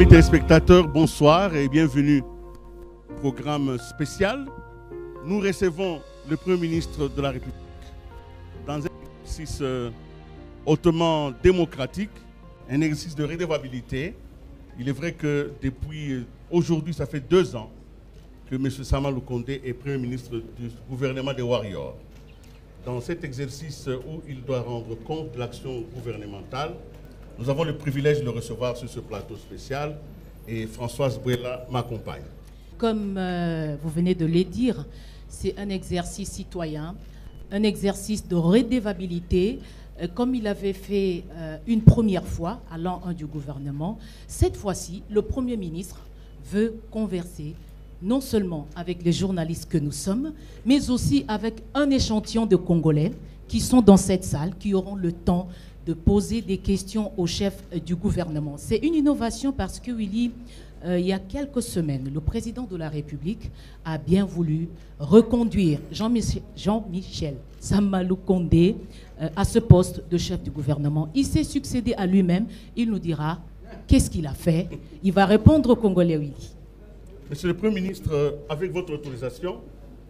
Amis téléspectateurs, bonsoir et bienvenue au programme spécial. Nous recevons le Premier ministre de la République dans un exercice hautement démocratique, un exercice de redevabilité. Il est vrai que depuis aujourd'hui, ça fait 2 ans que M. Samalou Kondé est Premier ministre du gouvernement des Warriors. Dans cet exercice où il doit rendre compte de l'action gouvernementale, nous avons le privilège de le recevoir sur ce plateau spécial et Françoise Bouela m'accompagne. Comme vous venez de le dire, c'est un exercice citoyen, un exercice de redevabilité, comme il avait fait une première fois à l'an 1 du gouvernement. Cette fois-ci, le Premier ministre veut converser non seulement avec les journalistes que nous sommes, mais aussi avec un échantillon de Congolais qui sont dans cette salle, qui auront le temps de poser des questions au chef du gouvernement. C'est une innovation parce que, Willy, il y a quelques semaines, le président de la République a bien voulu reconduire Jean-Michel Samalou Kondé à ce poste de chef du gouvernement. Il s'est succédé à lui-même. Il nous dira qu'est-ce qu'il a fait. Il va répondre aux Congolais, Willy. Monsieur le Premier ministre, avec votre autorisation,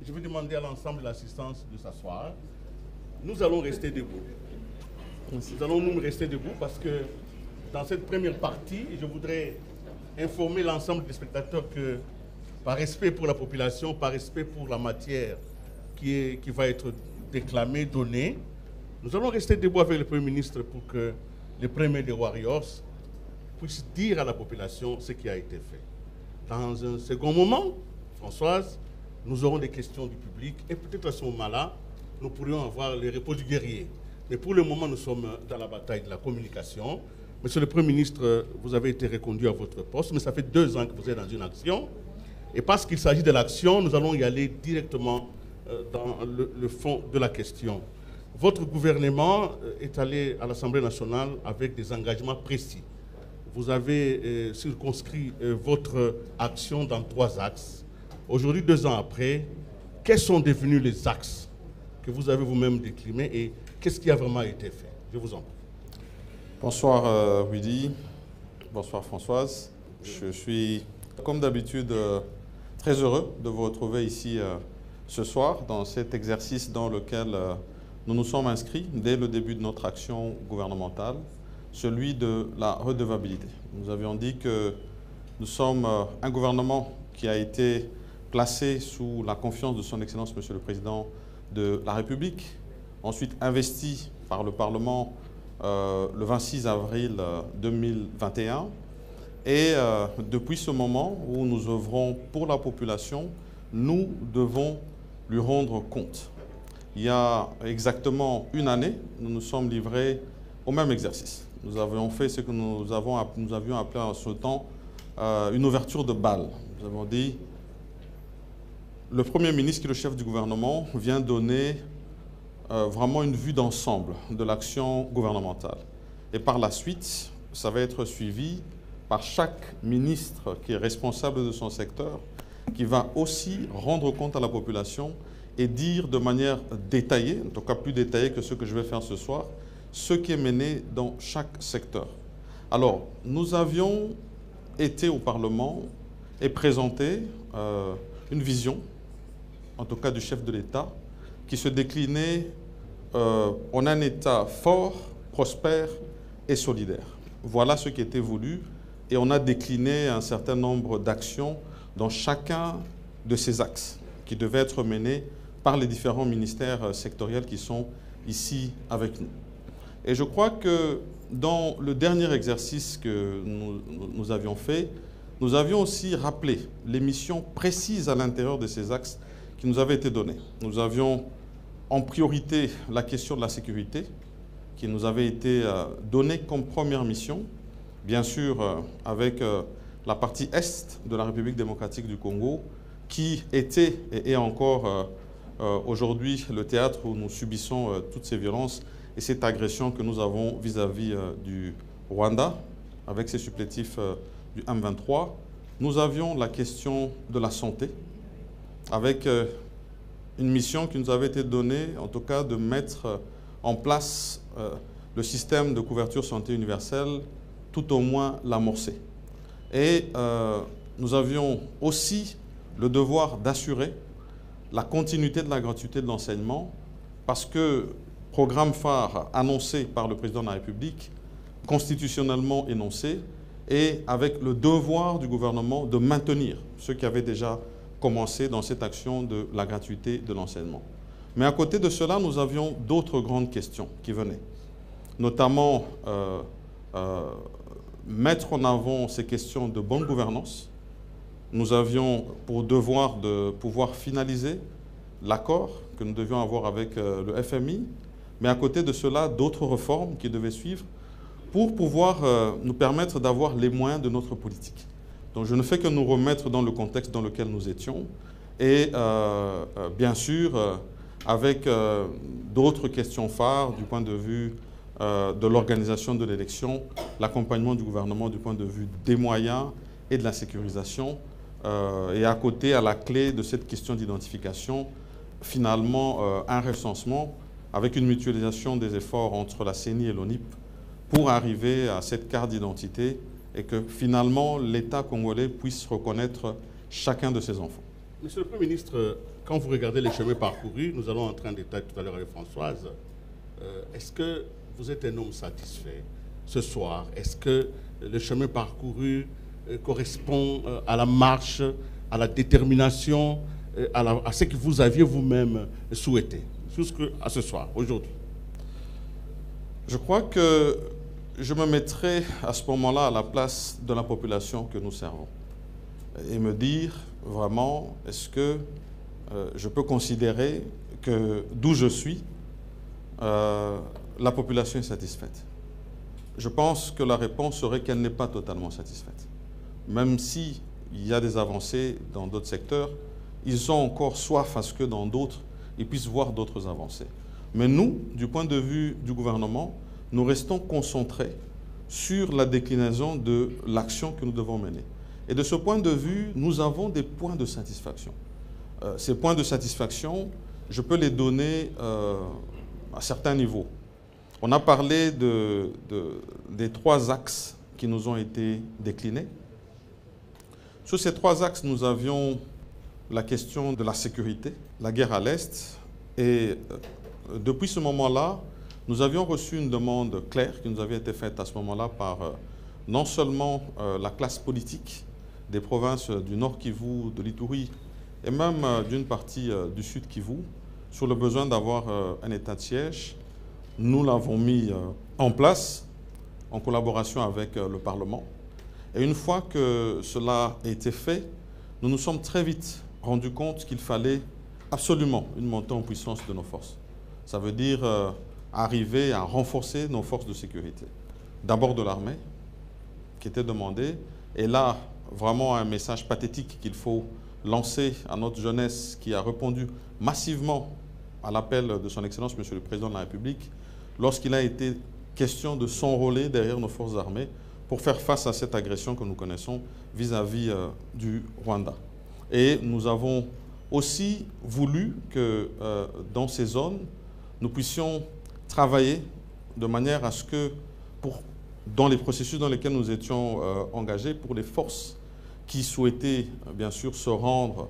je vais demander à l'ensemble de l'assistance de s'asseoir. Nous allons rester debout. Nous allons nous rester debout parce que dans cette première partie, je voudrais informer l'ensemble des spectateurs que par respect pour la population, par respect pour la matière qui va être déclamée, donnée, nous allons rester debout avec le Premier ministre pour que le Premier des Warriors puisse dire à la population ce qui a été fait. Dans un second moment, Françoise, nous aurons des questions du public et peut-être à ce moment-là, nous pourrions avoir les repos du guerrier. Mais pour le moment, nous sommes dans la bataille de la communication. Monsieur le Premier ministre, vous avez été reconduit à votre poste, mais ça fait 2 ans que vous êtes dans une action. Et parce qu'il s'agit de l'action, nous allons y aller directement dans le fond de la question. Votre gouvernement est allé à l'Assemblée nationale avec des engagements précis. Vous avez circonscrit votre action dans 3 axes. Aujourd'hui, 2 ans après, quels sont devenus les axes que vous avez vous-même déclinés et qu'est-ce qui a vraiment été fait? Je vous en prie. Bonsoir Willy, bonsoir Françoise. Je suis, comme d'habitude, très heureux de vous retrouver ici ce soir dans cet exercice dans lequel nous nous sommes inscrits dès le début de notre action gouvernementale, celui de la redevabilité. Nous avions dit que nous sommes un gouvernement qui a été placé sous la confiance de son Excellence Monsieur le Président de la République, ensuite investi par le Parlement le 26 avril 2021. Et depuis ce moment où nous œuvrons pour la population, nous devons lui rendre compte. Il y a exactement 1 année, nous nous sommes livrés au même exercice. Nous avions fait ce que nous avions appelé en ce temps une ouverture de bal. Nous avons dit, le Premier ministre, qui est le chef du gouvernement, vient donner vraiment une vue d'ensemble de l'action gouvernementale. Et par la suite, ça va être suivi par chaque ministre qui est responsable de son secteur, qui va aussi rendre compte à la population et dire de manière détaillée, en tout cas plus détaillée que ce que je vais faire ce soir, ce qui est mené dans chaque secteur. Alors, nous avions été au Parlement et présenté une vision, en tout cas du chef de l'État, qui se déclinait en un État fort, prospère et solidaire. Voilà ce qui était voulu et on a décliné un certain nombre d'actions dans chacun de ces axes qui devaient être menés par les différents ministères sectoriels qui sont ici avec nous. Et je crois que dans le dernier exercice que nous avions fait, nous avions aussi rappelé les missions précises à l'intérieur de ces axes qui nous avaient été données. Nous avions en priorité la question de la sécurité, qui nous avait été donnée comme première mission, bien sûr avec la partie est de la République démocratique du Congo, qui était et est encore aujourd'hui le théâtre où nous subissons toutes ces violences et cette agression que nous avons vis-à-vis du Rwanda, avec ses supplétifs du M23. Nous avions la question de la santé, avec une mission qui nous avait été donnée, en tout cas de mettre en place le système de couverture santé universelle, tout au moins l'amorcer. Et nous avions aussi le devoir d'assurer la continuité de la gratuité de l'enseignement parce que programme phare annoncé par le président de la République, constitutionnellement énoncé, et avec le devoir du gouvernement de maintenir ce qui avait déjà commencé dans cette action de la gratuité de l'enseignement. Mais à côté de cela, nous avions d'autres grandes questions qui venaient, notamment mettre en avant ces questions de bonne gouvernance. Nous avions pour devoir de pouvoir finaliser l'accord que nous devions avoir avec le FMI, mais à côté de cela, d'autres réformes qui devaient suivre pour pouvoir nous permettre d'avoir les moyens de notre politique. Donc je ne fais que nous remettre dans le contexte dans lequel nous étions et bien sûr avec d'autres questions phares du point de vue de l'organisation de l'élection, l'accompagnement du gouvernement du point de vue des moyens et de la sécurisation et à côté, à la clé de cette question d'identification, finalement un recensement avec une mutualisation des efforts entre la CENI et l'ONIP pour arriver à cette carte d'identité et que finalement l'État congolais puisse reconnaître chacun de ses enfants. Monsieur le Premier ministre, quand vous regardez les chemins parcourus, nous allons entrer en détail tout à l'heure avec Françoise, est-ce que vous êtes un homme satisfait ce soir? Est-ce que le chemin parcouru correspond à la marche, à la détermination, à ce que vous aviez vous-même souhaité jusqu'à ce soir, aujourd'hui? Je crois que je me mettrai à ce moment-là à la place de la population que nous servons et me dire vraiment, est-ce que je peux considérer que d'où je suis, la population est satisfaite? Je pense que la réponse serait qu'elle n'est pas totalement satisfaite. Même s'il y a des avancées dans d'autres secteurs, ils ont encore soif à ce que dans d'autres, ils puissent voir d'autres avancées. Mais nous, du point de vue du gouvernement, nous restons concentrés sur la déclinaison de l'action que nous devons mener. Et de ce point de vue, nous avons des points de satisfaction. Ces points de satisfaction, je peux les donner à certains niveaux. On a parlé des 3 axes qui nous ont été déclinés. Sur ces 3 axes, nous avions la question de la sécurité, la guerre à l'Est. Et depuis ce moment-là, nous avions reçu une demande claire qui nous avait été faite à ce moment-là par non seulement la classe politique des provinces du Nord Kivu, de l'Ituri et même d'une partie du Sud Kivu sur le besoin d'avoir un état de siège. Nous l'avons mis en place en collaboration avec le Parlement. Et une fois que cela a été fait, nous nous sommes très vite rendus compte qu'il fallait absolument une montée en puissance de nos forces. Ça veut dire arriver à renforcer nos forces de sécurité. D'abord de l'armée, qui était demandée, et là, vraiment un message pathétique qu'il faut lancer à notre jeunesse qui a répondu massivement à l'appel de son Excellence, Monsieur le Président de la République, lorsqu'il a été question de s'enrôler derrière nos forces armées pour faire face à cette agression que nous connaissons vis-à-vis du Rwanda. Et nous avons aussi voulu que dans ces zones, nous puissions travailler de manière à ce que, dans les processus dans lesquels nous étions engagés, pour les forces qui souhaitaient bien sûr se rendre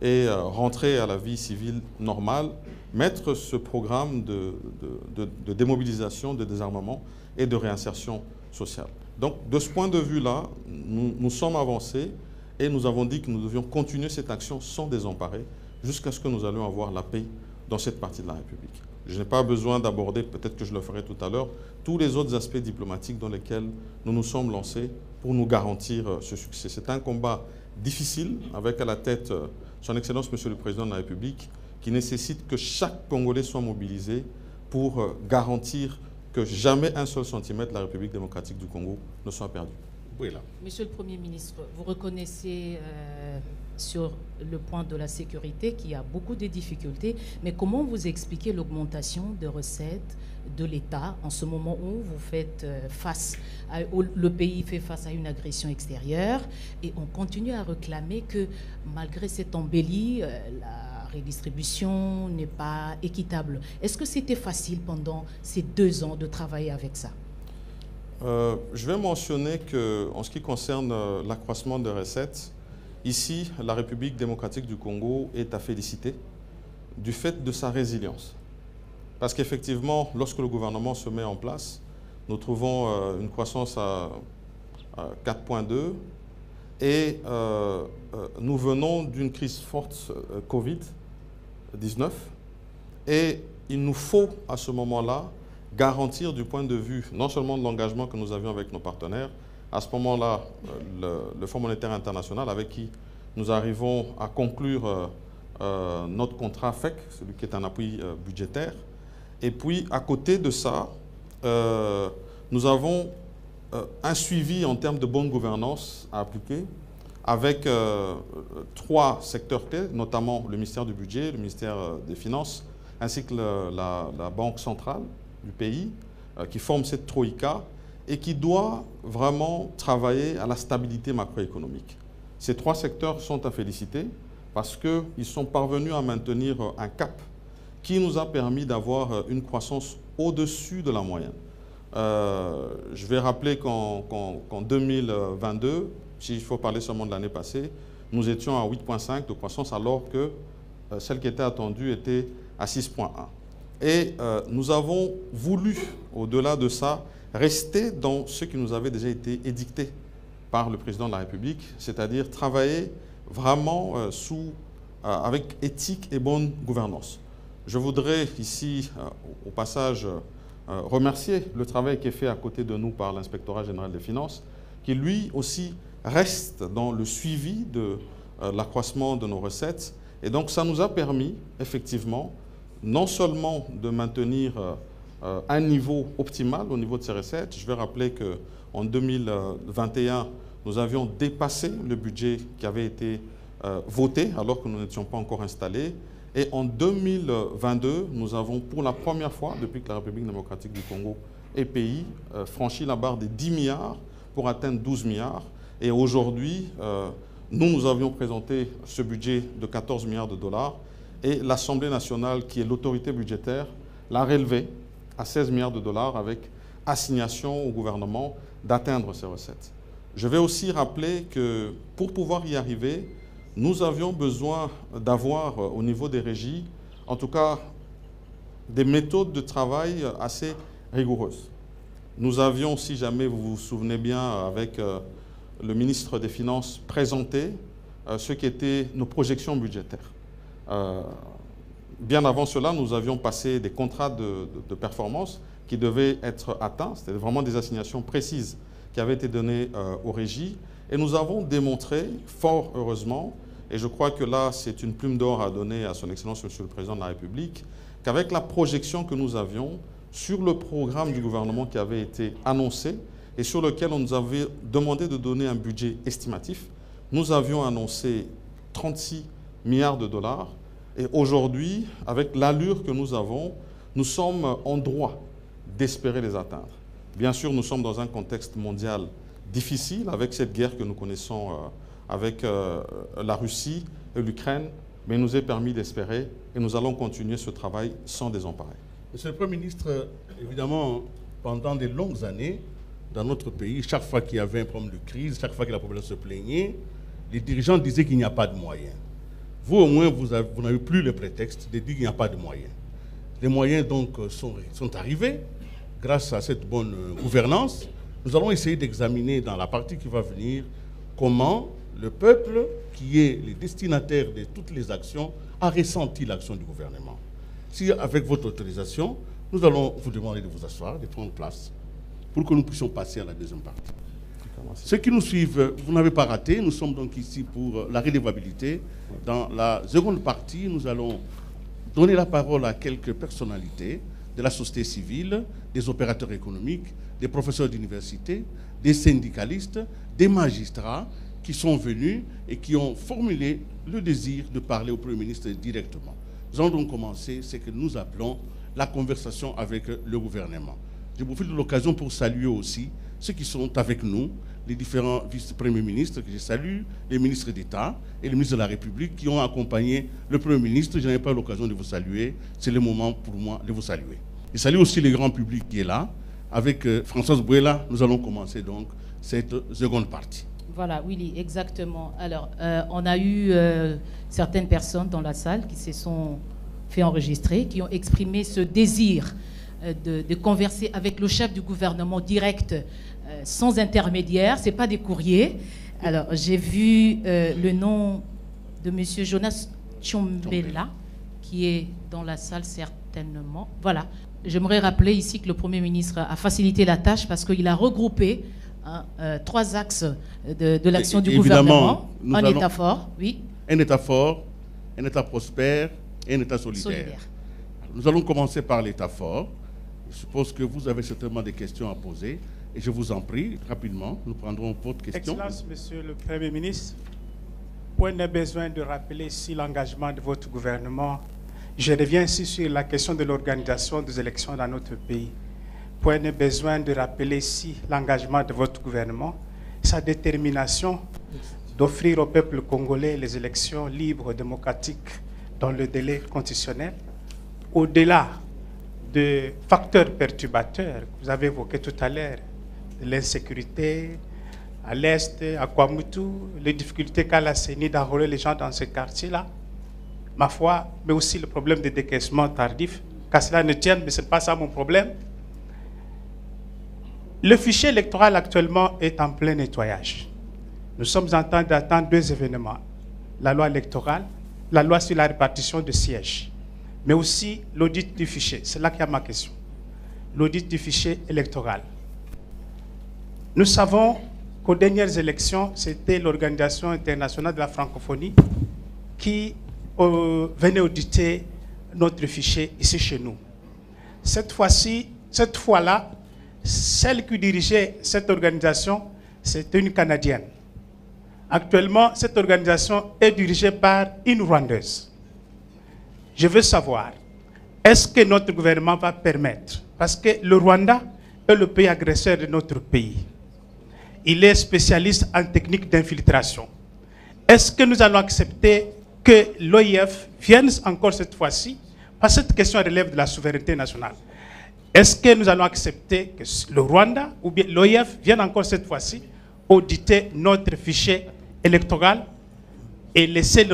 et rentrer à la vie civile normale, mettre ce programme de démobilisation, de désarmement et de réinsertion sociale. Donc de ce point de vue-là, nous sommes avancés et nous avons dit que nous devions continuer cette action sans désemparer jusqu'à ce que nous allions avoir la paix dans cette partie de la République. Je n'ai pas besoin d'aborder, peut-être que je le ferai tout à l'heure, tous les autres aspects diplomatiques dans lesquels nous nous sommes lancés pour nous garantir ce succès. C'est un combat difficile, avec à la tête son Excellence, Monsieur le Président de la République, qui nécessite que chaque Congolais soit mobilisé pour garantir que jamais un seul centimètre de la République démocratique du Congo ne soit perdu. Oui, là. Monsieur le Premier ministre, vous reconnaissez sur le point de la sécurité qu'il y a beaucoup de difficultés, mais comment vous expliquez l'augmentation de recettes de l'État en ce moment où vous faites le pays fait face à une agression extérieure et on continue à réclamer que malgré cette embellie, la redistribution n'est pas équitable. Est-ce que c'était facile pendant ces 2 ans de travailler avec ça? Je vais mentionner qu'en ce qui concerne l'accroissement de recettes, ici, la République démocratique du Congo est à féliciter du fait de sa résilience. Parce qu'effectivement, lorsque le gouvernement se met en place, nous trouvons une croissance à 4,2 et nous venons d'une crise forte Covid-19 et il nous faut à ce moment-là garantir du point de vue non seulement de l'engagement que nous avions avec nos partenaires, à ce moment-là le Fonds monétaire international avec qui nous arrivons à conclure notre contrat FEC, celui qui est un appui budgétaire. Et puis à côté de ça, nous avons un suivi en termes de bonne gouvernance à appliquer avec 3 secteurs clés, notamment le ministère du Budget, le ministère des Finances, ainsi que la Banque centrale du pays, qui forme cette troïka et qui doit vraiment travailler à la stabilité macroéconomique. Ces 3 secteurs sont à féliciter parce qu'ils sont parvenus à maintenir un cap qui nous a permis d'avoir une croissance au-dessus de la moyenne. Je vais rappeler qu'en 2022, s'il faut parler seulement de l'année passée, nous étions à 8,5 de croissance alors que celle qui était attendue était à 6,1. Et nous avons voulu, au-delà de ça, rester dans ce qui nous avait déjà été édicté par le président de la République, c'est-à-dire travailler vraiment avec éthique et bonne gouvernance. Je voudrais ici, au passage, remercier le travail qui est fait à côté de nous par l'Inspectorat général des finances, qui lui aussi reste dans le suivi de l'accroissement de nos recettes. Et donc ça nous a permis, effectivement, non seulement de maintenir un niveau optimal au niveau de ces recettes. Je vais rappeler qu'en 2021, nous avions dépassé le budget qui avait été voté alors que nous n'étions pas encore installés. Et en 2022, nous avons pour la première fois, depuis que la République démocratique du Congo est pays, franchi la barre des 10 milliards pour atteindre 12 milliards. Et aujourd'hui, nous avions présenté ce budget de 14 milliards de dollars et l'Assemblée nationale, qui est l'autorité budgétaire, l'a relevé à 16 milliards de dollars avec assignation au gouvernement d'atteindre ces recettes. Je vais aussi rappeler que pour pouvoir y arriver, nous avions besoin d'avoir au niveau des régies, en tout cas, des méthodes de travail assez rigoureuses. Nous avions, si jamais vous vous souvenez bien, avec le ministre des Finances, présenté ce qui étaient nos projections budgétaires. Bien avant cela, nous avions passé des contrats de performance qui devaient être atteints. C'était vraiment des assignations précises qui avaient été données aux régies. Et nous avons démontré, fort heureusement, et je crois que là, c'est une plume d'or à donner à son Excellence, Monsieur le Président de la République, qu'avec la projection que nous avions sur le programme du gouvernement qui avait été annoncé et sur lequel on nous avait demandé de donner un budget estimatif, nous avions annoncé 36 milliards de dollars. Et aujourd'hui, avec l'allure que nous avons, nous sommes en droit d'espérer les atteindre. Bien sûr, nous sommes dans un contexte mondial difficile avec cette guerre que nous connaissons avec la Russie et l'Ukraine, mais il nous est permis d'espérer et nous allons continuer ce travail sans désemparer. Monsieur le Premier ministre, évidemment, pendant de longues années, dans notre pays, chaque fois qu'il y avait un problème de crise, chaque fois que la population se plaignait, les dirigeants disaient qu'il n'y a pas de moyens. Vous, au moins, vous n'avez plus le prétexte de dire qu'il n'y a pas de moyens. Les moyens, donc, sont arrivés grâce à cette bonne gouvernance. Nous allons essayer d'examiner dans la partie qui va venir comment le peuple, qui est le destinataire de toutes les actions, a ressenti l'action du gouvernement. Si, avec votre autorisation, nous allons vous demander de vous asseoir, de prendre place, pour que nous puissions passer à la deuxième partie. Ceux qui nous suivent, vous n'avez pas raté, nous sommes donc ici pour la redevabilité. Dans la seconde partie, nous allons donner la parole à quelques personnalités de la société civile, des opérateurs économiques, des professeurs d'université, des syndicalistes, des magistrats qui sont venus et qui ont formulé le désir de parler au Premier ministre directement. Nous allons donc commencer ce que nous appelons la conversation avec le gouvernement. Je profite de l'occasion pour saluer aussi ceux qui sont avec nous, les différents vice-premiers ministres que je salue, les ministres d'État et les ministres de la République qui ont accompagné le Premier ministre. Je n'avais pas l'occasion de vous saluer. C'est le moment pour moi de vous saluer. Je salue aussi le grand public qui est là, avec Françoise Bouela, nous allons commencer donc cette seconde partie. Voilà, Willy, exactement. Alors, on a eu certaines personnes dans la salle qui se sont fait enregistrer, qui ont exprimé ce désir de converser avec le chef du gouvernement direct, sans intermédiaire. Ce n'est pas des courriers. Alors, j'ai vu le nom de M. Jonas Tchombela, qui est dans la salle certainement. Voilà. J'aimerais rappeler ici que le Premier ministre a facilité la tâche parce qu'il a regroupé 3 axes de l'action du gouvernement. Un État fort, oui. Un État fort, un État prospère et un État solidaire. Nous allons commencer par l'État fort. Je suppose que vous avez certainement des questions à poser. Et je vous en prie, rapidement, nous prendrons votre question. Excellence, Monsieur le Premier ministre, point n'est besoin de rappeler ici l'engagement de votre gouvernement. Je reviens ici sur la question de l'organisation des élections dans notre pays. Point n'est besoin de rappeler ici l'engagement de votre gouvernement, sa détermination d'offrir au peuple congolais les élections libres, démocratiques, dans le délai constitutionnel, au-delà de facteurs perturbateurs que vous avez évoqués tout à l'heure, de l'insécurité à l'Est, à Kwamutu, les difficultés qu'a la CENI d'enrôler les gens dans ce quartier-là, ma foi, mais aussi le problème de décaissement tardif, qu'à cela ne tienne, mais ce n'est pas ça mon problème. Le fichier électoral actuellement est en plein nettoyage. Nous sommes en train d'attendre 2 événements. La loi électorale, la loi sur la répartition de sièges, mais aussi l'audit du fichier. C'est là qu'il y a ma question. L'audit du fichier électoral. Nous savons qu'aux dernières élections, c'était l'Organisation internationale de la francophonie qui venait auditer notre fichier ici chez nous. Cette fois-là, celle qui dirigeait cette organisation, c'était une Canadienne. Actuellement, cette organisation est dirigée par une Rwandaise. Je veux savoir, est-ce que notre gouvernement va permettre, parce que le Rwanda est le pays agresseur de notre pays. Il est spécialiste en technique d'infiltration. Est-ce que nous allons accepter que l'OIF vienne encore cette fois-ci, parce que cette question relève de la souveraineté nationale. Est-ce que nous allons accepter que le Rwanda ou bien l'OIF vienne encore cette fois-ci auditer notre fichier électoral et laisser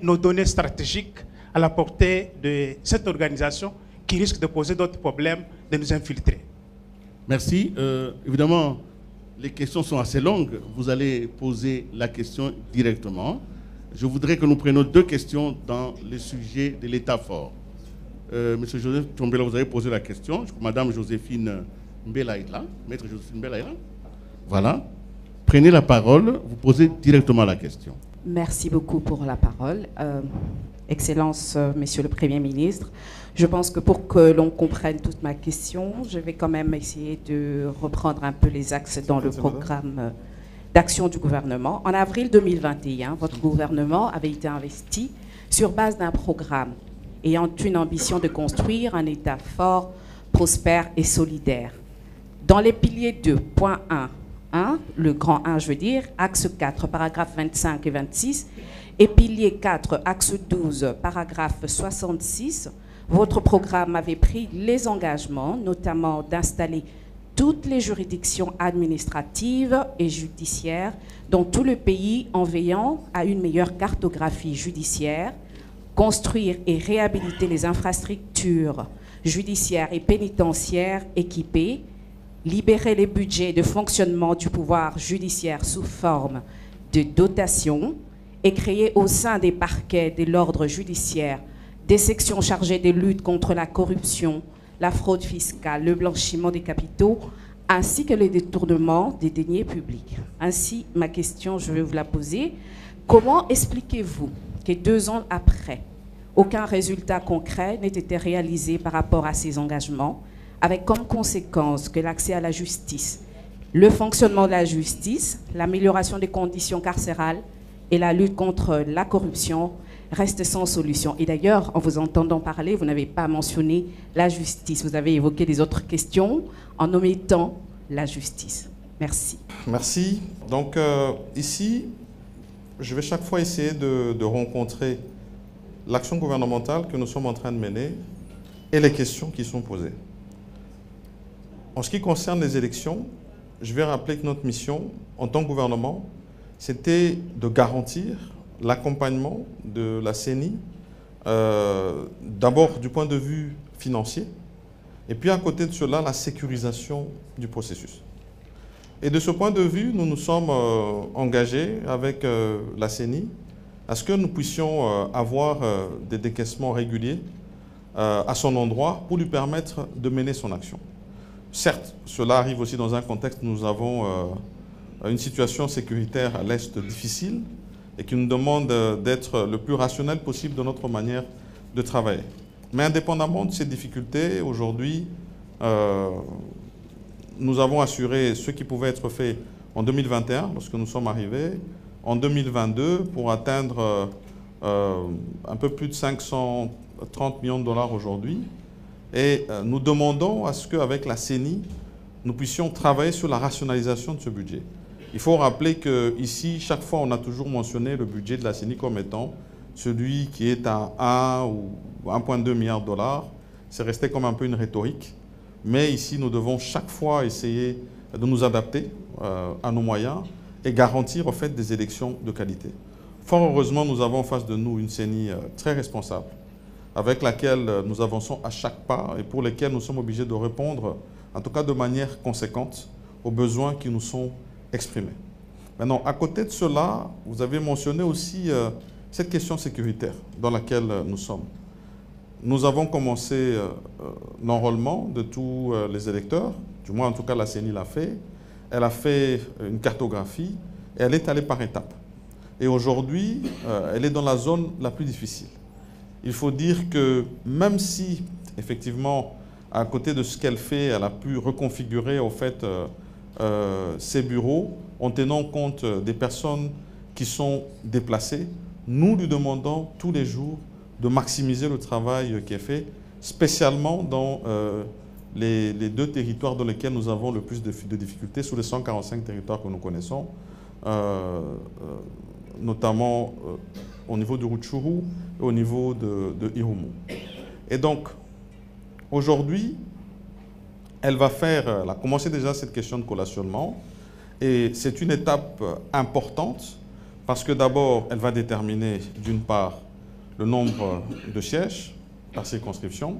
nos données stratégiques à la portée de cette organisation qui risque de poser d'autres problèmes, de nous infiltrer? Merci. Évidemment, les questions sont assez longues. Vous allez poser la question directement. Je voudrais que nous prenions 2 questions dans le sujet de l'État fort. Monsieur Joseph Tchombela, vous avez posé la question. Madame Joséphine Mbela est là. Maître Joséphine Mbela est là. Voilà. Prenez la parole, vous posez directement la question. Merci beaucoup pour la parole. Excellence, Monsieur le Premier ministre, je pense que pour que l'on comprenne toute ma question, je vais quand même essayer de reprendre un peu les axes dans le programme d'action du gouvernement. En avril 2021, votre gouvernement avait été investi sur base d'un programme ayant une ambition de construire un État fort, prospère et solidaire. Dans les piliers 2.1, le grand 1, je veux dire, axe 4, paragraphes 25 et 26, et pilier 4, axe 12, paragraphe 66, votre programme avait pris les engagements, notamment d'installer toutes les juridictions administratives et judiciaires dans tout le pays en veillant à une meilleure cartographie judiciaire, construire et réhabiliter les infrastructures judiciaires et pénitentiaires équipées, libérer les budgets de fonctionnement du pouvoir judiciaire sous forme de dotation et créer au sein des parquets de l'ordre judiciaire des sections chargées de lutte contre la corruption, la fraude fiscale, le blanchiment des capitaux, ainsi que le détournement des deniers publics. Ainsi, ma question, je vais vous la poser. Comment expliquez-vous que 2 ans après, aucun résultat concret n'ait été réalisé par rapport à ces engagements, avec comme conséquence que l'accès à la justice, le fonctionnement de la justice, l'amélioration des conditions carcérales et la lutte contre la corruption restent sans solution. Et d'ailleurs, en vous entendant parler, vous n'avez pas mentionné la justice. Vous avez évoqué des autres questions en omettant la justice. Merci. Merci. Donc ici, je vais chaque fois essayer de rencontrer l'action gouvernementale que nous sommes en train de mener et les questions qui sont posées. En ce qui concerne les élections, je vais rappeler que notre mission, en tant que gouvernement, c'était de garantir l'accompagnement de la CENI, d'abord du point de vue financier, et puis à côté de cela, la sécurisation du processus. Et de ce point de vue, nous nous sommes engagés avec la CENI à ce que nous puissions avoir des décaissements réguliers à son endroit pour lui permettre de mener son action. Certes, cela arrive aussi dans un contexte où nous avons une situation sécuritaire à l'Est difficile et qui nous demande d'être le plus rationnel possible dans notre manière de travailler. Mais indépendamment de ces difficultés, aujourd'hui, nous avons assuré ce qui pouvait être fait en 2021, lorsque nous sommes arrivés, en 2022, pour atteindre un peu plus de 530 millions de dollars aujourd'hui. Et nous demandons à ce qu'avec la CENI, nous puissions travailler sur la rationalisation de ce budget. Il faut rappeler qu'ici, chaque fois, on a toujours mentionné le budget de la CENI comme étant celui qui est à 1 ou 1,2 milliard de dollars. C'est resté comme un peu une rhétorique. Mais ici, nous devons chaque fois essayer de nous adapter à nos moyens et garantir en fait des élections de qualité. Fort heureusement, nous avons en face de nous une CENI très responsable, avec laquelle nous avançons à chaque pas et pour lesquels nous sommes obligés de répondre, en tout cas de manière conséquente, aux besoins qui nous sont exprimés. Maintenant, à côté de cela, vous avez mentionné aussi cette question sécuritaire dans laquelle nous sommes. Nous avons commencé l'enrôlement de tous les électeurs, du moins en tout cas la CENI l'a fait. Elle a fait une cartographie et elle est allée par étapes. Et aujourd'hui, elle est dans la zone la plus difficile. Il faut dire que même si, effectivement, à côté de ce qu'elle fait, elle a pu reconfigurer au fait ses bureaux en tenant compte des personnes qui sont déplacées, nous lui demandons tous les jours de maximiser le travail qui est fait, spécialement dans les deux territoires dans lesquels nous avons le plus de difficultés, sur les 145 territoires que nous connaissons, notamment au niveau de Rutshuru et au niveau de Irumu. Et donc, aujourd'hui, elle a commencé déjà cette question de collationnement, et c'est une étape importante, parce que d'abord, elle va déterminer, d'une part, le nombre de sièges par circonscription,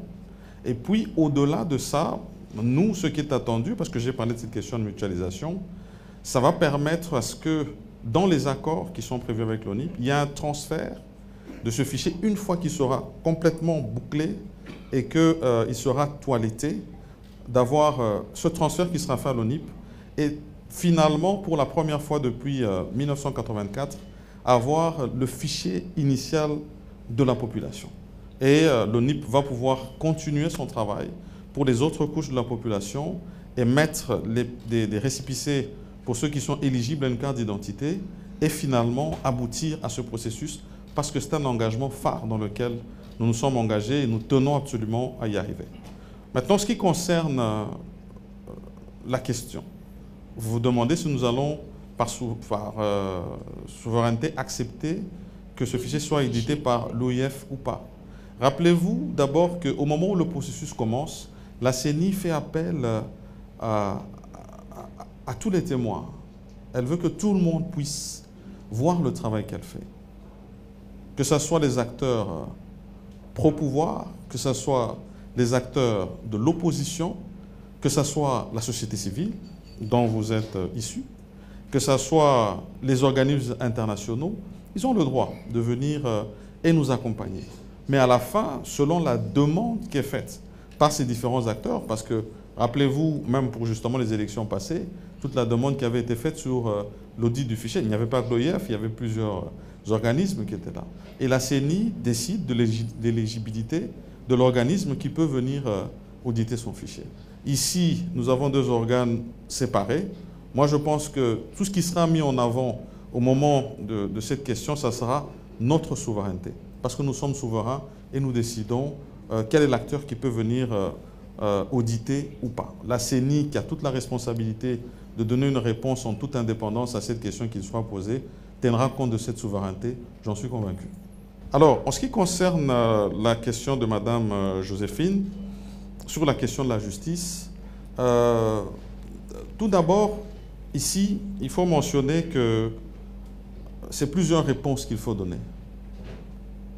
et puis au-delà de ça, nous, ce qui est attendu, parce que j'ai parlé de cette question de mutualisation, ça va permettre à ce que, dans les accords qui sont prévus avec l'ONIP, il y ait un transfert de ce fichier une fois qu'il sera complètement bouclé et qu'il sera toiletté, d'avoir ce transfert qui sera fait à l'ONIP et finalement, pour la première fois depuis 1984, avoir le fichier initial de la population. Et l'ONIP va pouvoir continuer son travail pour les autres couches de la population et mettre des récépissés pour ceux qui sont éligibles à une carte d'identité et finalement aboutir à ce processus parce que c'est un engagement phare dans lequel nous nous sommes engagés et nous tenons absolument à y arriver. Maintenant, ce qui concerne la question, vous vous demandez si nous allons par souveraineté accepter que ce fichier soit édité par l'OIF ou pas. Rappelez-vous d'abord qu'au moment où le processus commence, la CENI fait appel à tous les témoins. Elle veut que tout le monde puisse voir le travail qu'elle fait. Que ce soit les acteurs pro-pouvoir, que ce soit les acteurs de l'opposition, que ce soit la société civile dont vous êtes issus, que ce soit les organismes internationaux, ils ont le droit de venir et nous accompagner. Mais à la fin, selon la demande qui est faite par ces différents acteurs, parce que, rappelez-vous, même pour justement les élections passées, toute la demande qui avait été faite sur l'audit du fichier, il n'y avait pas que l'OIF, il y avait plusieurs organismes qui étaient là. Et la CENI décide de l'éligibilité de l'organisme qui peut venir auditer son fichier. Ici, nous avons deux organes séparés. Moi, je pense que tout ce qui sera mis en avant au moment de cette question, ça sera notre souveraineté. Parce que nous sommes souverains et nous décidons quel est l'acteur qui peut venir auditer ou pas. La CENI, qui a toute la responsabilité de donner une réponse en toute indépendance à cette question qui soit posée, tiendra compte de cette souveraineté, j'en suis convaincu. Alors, en ce qui concerne la question de Madame Joséphine, sur la question de la justice, Tout d'abord, ici, il faut mentionner que c'est plusieurs réponses qu'il faut donner.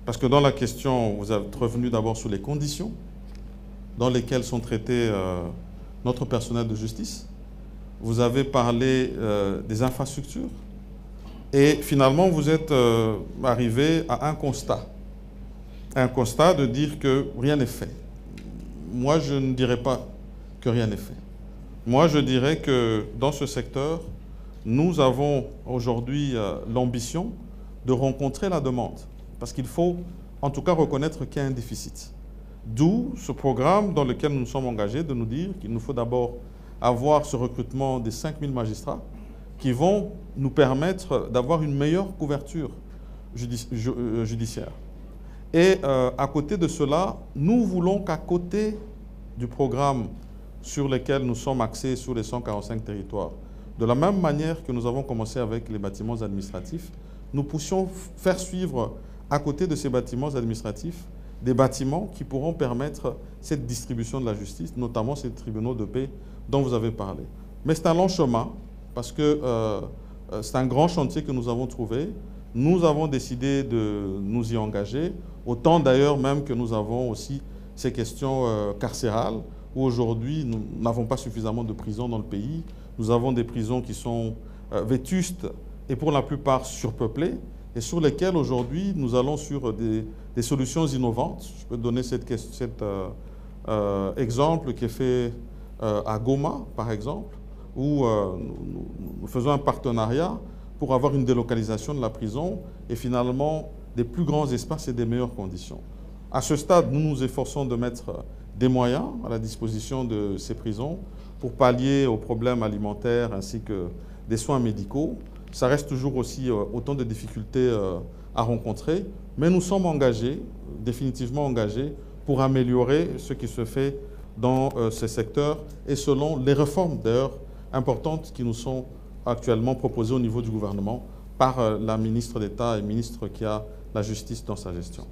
Parce que dans la question, vous êtes revenu d'abord sur les conditions dans lesquelles sont traités notre personnel de justice. Vous avez parlé des infrastructures. Et finalement, vous êtes arrivé à un constat. Un constat de dire que rien n'est fait. Moi, je ne dirais pas que rien n'est fait. Moi, je dirais que dans ce secteur, nous avons aujourd'hui l'ambition de rencontrer la demande. Parce qu'il faut en tout cas reconnaître qu'il y a un déficit. D'où ce programme dans lequel nous nous sommes engagés de nous dire qu'il nous faut d'abord avoir ce recrutement des 5000 magistrats qui vont nous permettre d'avoir une meilleure couverture judiciaire. Et à côté de cela, nous voulons qu'à côté du programme sur lequel nous sommes axés sur les 145 territoires, de la même manière que nous avons commencé avec les bâtiments administratifs, nous puissions faire suivre à côté de ces bâtiments administratifs des bâtiments qui pourront permettre cette distribution de la justice, notamment ces tribunaux de paix dont vous avez parlé. Mais c'est un long chemin parce que c'est un grand chantier que nous avons trouvé. Nous avons décidé de nous y engager, autant d'ailleurs même que nous avons aussi ces questions carcérales, où aujourd'hui nous n'avons pas suffisamment de prisons dans le pays. Nous avons des prisons qui sont vétustes et pour la plupart surpeuplées, et sur lesquelles aujourd'hui nous allons sur des solutions innovantes. Je peux donner cet exemple qui est fait à Goma, par exemple, où nous faisons un partenariat pour avoir une délocalisation de la prison et finalement des plus grands espaces et des meilleures conditions. À ce stade, nous nous efforçons de mettre des moyens à la disposition de ces prisons pour pallier aux problèmes alimentaires ainsi que des soins médicaux. Ça reste toujours aussi autant de difficultés à rencontrer, mais nous sommes engagés, définitivement engagés, pour améliorer ce qui se fait dans ces secteurs et selon les réformes d'ailleurs importantes qui nous sont actuellement proposées au niveau du gouvernement par la ministre d'État et ministre qui a la justice dans sa gestion.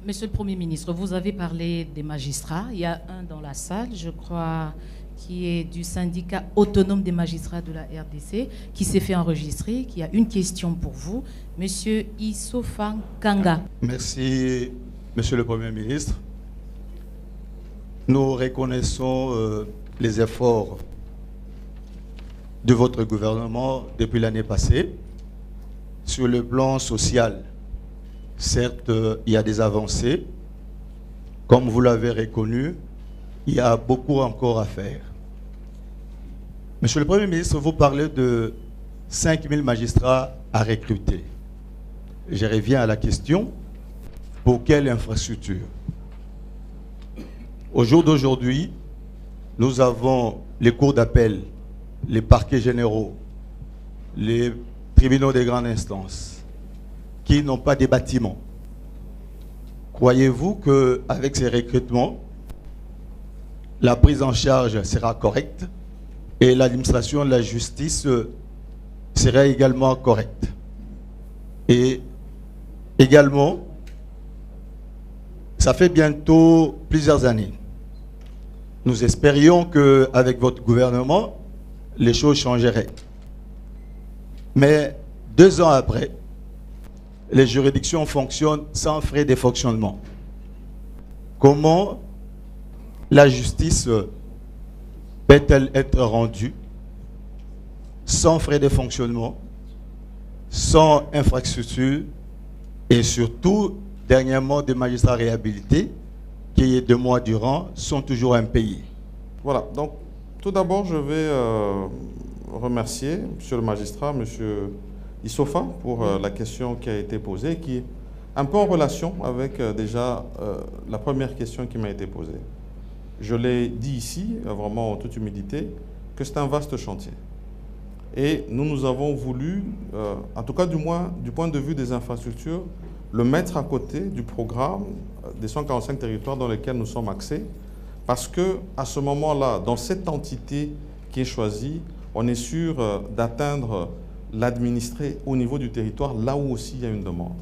Monsieur le Premier ministre, vous avez parlé des magistrats. Il y a un dans la salle, je crois, qui est du syndicat autonome des magistrats de la RDC, qui s'est fait enregistrer, qui a une question pour vous. Monsieur Issoufan Kanga. Merci, Monsieur le Premier ministre. Nous reconnaissons les efforts de votre gouvernement depuis l'année passée. Sur le plan social, certes, il y a des avancées. Comme vous l'avez reconnu, il y a beaucoup encore à faire. Monsieur le Premier ministre, vous parlez de 5000 magistrats à recruter. Je reviens à la question, pour quelle infrastructure? Au jour d'aujourd'hui, nous avons les cours d'appel, les parquets généraux, les tribunaux de grande instance, qui n'ont pas de bâtiments. Croyez-vous qu'avec ces recrutements, la prise en charge sera correcte et l'administration de la justice sera également correcte? Et également, ça fait bientôt plusieurs années. Nous espérions qu'avec votre gouvernement, les choses changeraient. Mais 2 ans après, les juridictions fonctionnent sans frais de fonctionnement. Comment la justice peut-elle être rendue sans frais de fonctionnement, sans infrastructure et surtout, dernièrement, des magistrats réhabilités qui, 2 mois durant, sont toujours impayés? Voilà, donc tout d'abord, je vais remercier monsieur le magistrat, monsieur Issoufan, pour la question qui a été posée, qui est un peu en relation avec déjà la première question qui m'a été posée. Je l'ai dit ici, vraiment en toute humilité, que c'est un vaste chantier. Et nous avons voulu, en tout cas du moins du point de vue des infrastructures, le mettre à côté du programme des 145 territoires dans lesquels nous sommes axés, parce qu'à ce moment-là, dans cette entité qui est choisie, on est sûr d'atteindre l'administrer au niveau du territoire, là où aussi il y a une demande.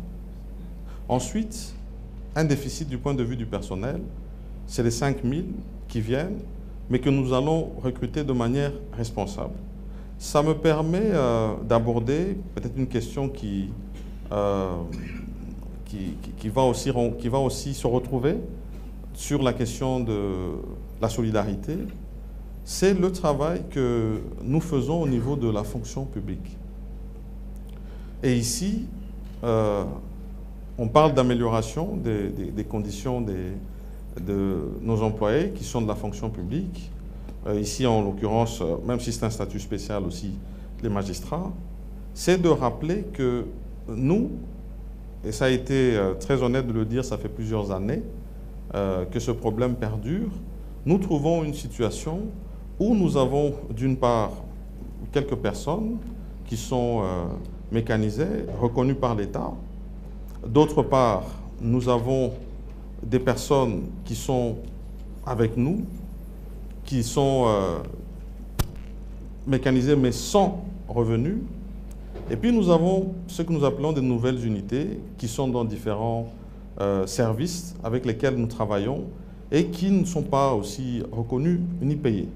Ensuite, un déficit du point de vue du personnel, c'est les 5000 qui viennent, mais que nous allons recruter de manière responsable. Ça me permet d'aborder peut-être une question qui va aussi se retrouver sur la question de la solidarité. C'est le travail que nous faisons au niveau de la fonction publique. Et ici, on parle d'amélioration des conditions de nos employés qui sont de la fonction publique. Ici, en l'occurrence, même si c'est un statut spécial aussi, les magistrats, c'est de rappeler que nous, et ça a été très honnête de le dire, ça fait plusieurs années que ce problème perdure, nous trouvons une situation où nous avons d'une part quelques personnes qui sont mécanisées, reconnues par l'État. D'autre part, nous avons des personnes qui sont avec nous, qui sont mécanisées mais sans revenus. Et puis nous avons ce que nous appelons des nouvelles unités qui sont dans différents services avec lesquels nous travaillons et qui ne sont pas aussi reconnus ni payés.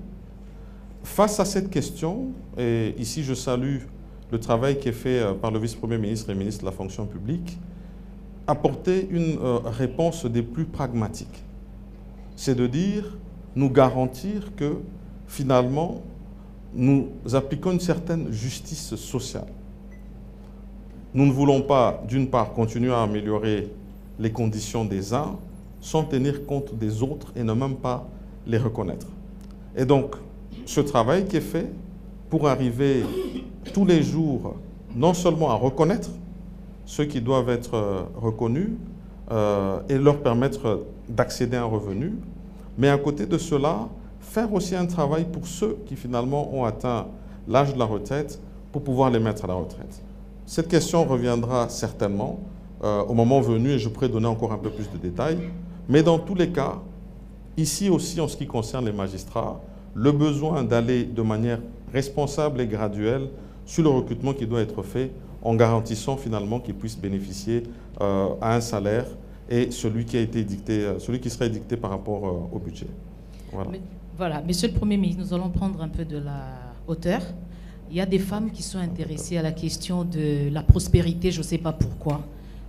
Face à cette question, et ici je salue le travail qui est fait par le vice-premier ministre et ministre de la fonction publique, apporter une réponse des plus pragmatiques. C'est de dire, nous garantir que finalement, nous appliquons une certaine justice sociale. Nous ne voulons pas, d'une part, continuer à améliorer les conditions des uns sans tenir compte des autres et ne même pas les reconnaître. Et donc, ce travail qui est fait pour arriver tous les jours, non seulement à reconnaître ceux qui doivent être reconnus et leur permettre d'accéder à un revenu, mais à côté de cela, faire aussi un travail pour ceux qui finalement ont atteint l'âge de la retraite pour pouvoir les mettre à la retraite. Cette question reviendra certainement au moment venu et je pourrais donner encore un peu plus de détails. Mais dans tous les cas, ici aussi en ce qui concerne les magistrats, le besoin d'aller de manière responsable et graduelle sur le recrutement qui doit être fait en garantissant finalement qu'ils puissent bénéficier à un salaire et celui qui a été dicté, celui qui serait dicté par rapport au budget. Voilà. Voilà, Monsieur le Premier ministre, nous allons prendre un peu de la hauteur. Il y a des femmes qui sont intéressées à la question de la prospérité, je ne sais pas pourquoi.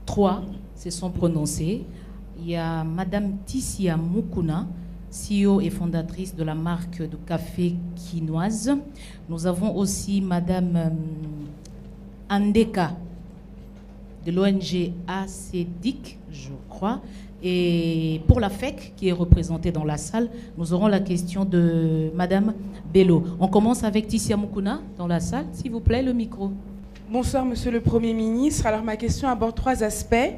3 se sont prononcées. Il y a Madame Tissia Mukuna, CEO et fondatrice de la marque de café quinoise. Nous avons aussi Madame Andeka de l'ONG ACDIC, je crois. Et pour la FEC, qui est représentée dans la salle, nous aurons la question de Madame Bello. On commence avec Tissia Mukuna dans la salle. S'il vous plaît, le micro. Bonsoir, Monsieur le Premier ministre. Alors, ma question aborde 3 aspects.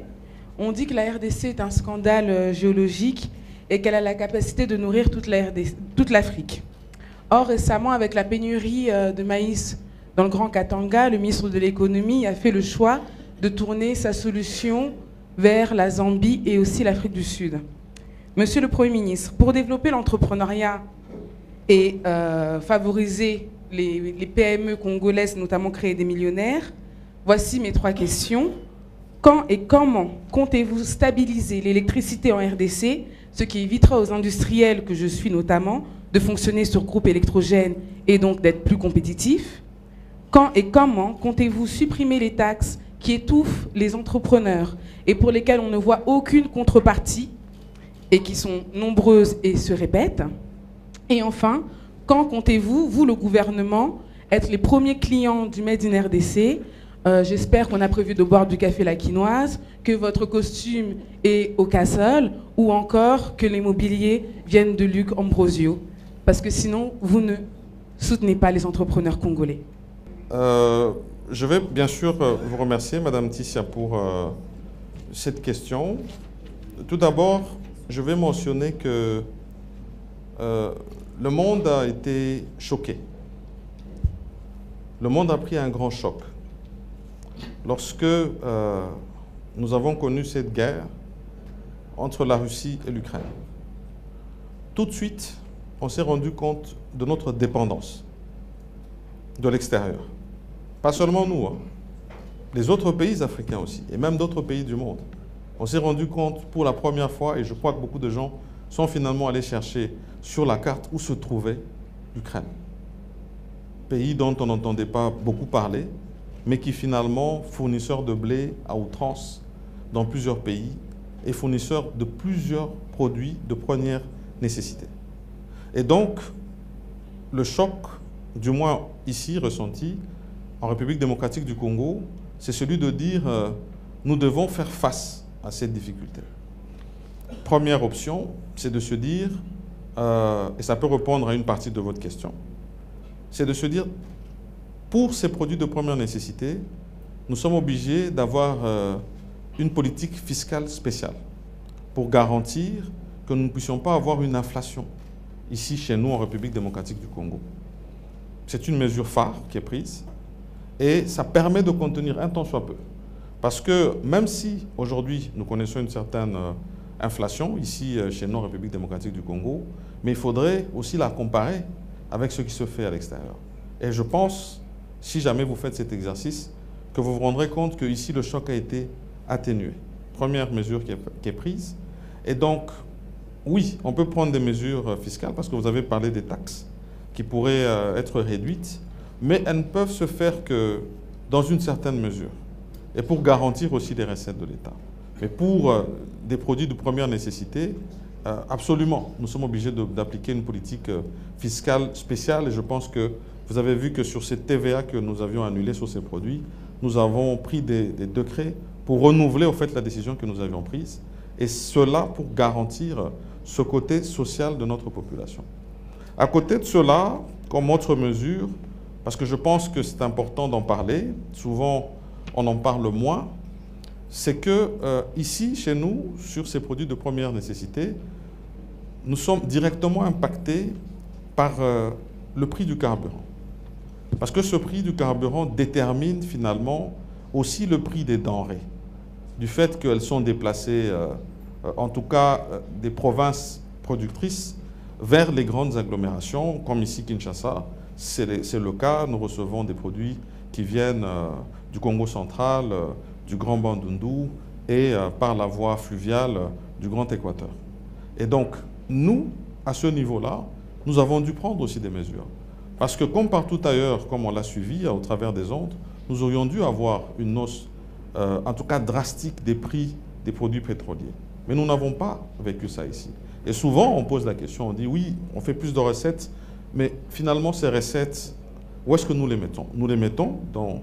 On dit que la RDC est un scandale géologique et qu'elle a la capacité de nourrir toute l'Afrique. Or, récemment, avec la pénurie de maïs dans le Grand Katanga, le ministre de l'Économie a fait le choix de tourner sa solution vers la Zambie et aussi l'Afrique du Sud. Monsieur le Premier ministre, pour développer l'entrepreneuriat et favoriser les PME congolaises, notamment créer des millionnaires, voici mes 3 questions. Quand et comment comptez-vous stabiliser l'électricité en RDC, ce qui évitera aux industriels que je suis notamment de fonctionner sur groupe électrogène et donc d'être plus compétitifs? Quand et comment comptez-vous supprimer les taxes qui étouffent les entrepreneurs et pour lesquels on ne voit aucune contrepartie et qui sont nombreuses et se répètent? Et enfin, quand comptez-vous, vous, le gouvernement, être les premiers clients du Made in RDC? J'espère qu'on a prévu de boire du café la quinoise, que votre costume est au Castle ou encore que les mobiliers viennent de Luc Ambrosio. Parce que sinon, vous ne soutenez pas les entrepreneurs congolais. Je vais bien sûr vous remercier, Madame Tissia, pour cette question. Tout d'abord, je vais mentionner que le monde a été choqué. Le monde a pris un grand choc. Lorsque nous avons connu cette guerre entre la Russie et l'Ukraine, tout de suite, on s'est rendu compte de notre dépendance de l'extérieur. Pas seulement nous, hein, les autres pays africains aussi, et même d'autres pays du monde. On s'est rendu compte pour la première fois, et je crois que beaucoup de gens sont finalement allés chercher sur la carte où se trouvait l'Ukraine. Pays dont on n'entendait pas beaucoup parler, mais qui finalement fournisseur de blé à outrance dans plusieurs pays et fournisseur de plusieurs produits de première nécessité. Et donc, le choc, du moins ici ressenti, en République démocratique du Congo, c'est celui de dire nous devons faire face à cette difficulté. Première option, c'est de se dire, et ça peut répondre à une partie de votre question, c'est de se dire, pour ces produits de première nécessité, nous sommes obligés d'avoir une politique fiscale spéciale pour garantir que nous ne puissions pas avoir une inflation ici chez nous en République démocratique du Congo. C'est une mesure phare qui est prise et ça permet de contenir un tant soit peu. Parce que même si aujourd'hui nous connaissons une certaine inflation ici chez nous en République démocratique du Congo, mais il faudrait aussi la comparer avec ce qui se fait à l'extérieur. Et je pense, si jamais vous faites cet exercice, que vous vous rendrez compte qu'ici le choc a été atténué. Première mesure qui est prise. Et donc, oui, on peut prendre des mesures fiscales parce que vous avez parlé des taxes qui pourraient être réduites, mais elles ne peuvent se faire que dans une certaine mesure et pour garantir aussi les recettes de l'État. Mais pour des produits de première nécessité, absolument, nous sommes obligés d'appliquer une politique fiscale spéciale et je pense que vous avez vu que sur cette TVA que nous avions annulée sur ces produits, nous avons pris des décrets pour renouveler au fait la décision que nous avions prise et cela pour garantir ce côté social de notre population. À côté de cela, comme autre mesure, parce que je pense que c'est important d'en parler, souvent on en parle moins, c'est que ici, chez nous, sur ces produits de première nécessité, nous sommes directement impactés par le prix du carburant. Parce que ce prix du carburant détermine finalement aussi le prix des denrées, du fait qu'elles sont déplacées, en tout cas des provinces productrices, vers les grandes agglomérations, comme ici Kinshasa, c'est le cas. Nous recevons des produits qui viennent du Congo central, du Grand Bandundu et par la voie fluviale du Grand Équateur. Et donc, nous, à ce niveau-là, nous avons dû prendre aussi des mesures. Parce que comme partout ailleurs, comme on l'a suivi au travers des ondes, nous aurions dû avoir une hausse, en tout cas drastique, des prix des produits pétroliers. Mais nous n'avons pas vécu ça ici. Et souvent, on pose la question, on dit oui, on fait plus de recettes, mais finalement, ces recettes, où est-ce que nous les mettons? Nous les mettons dans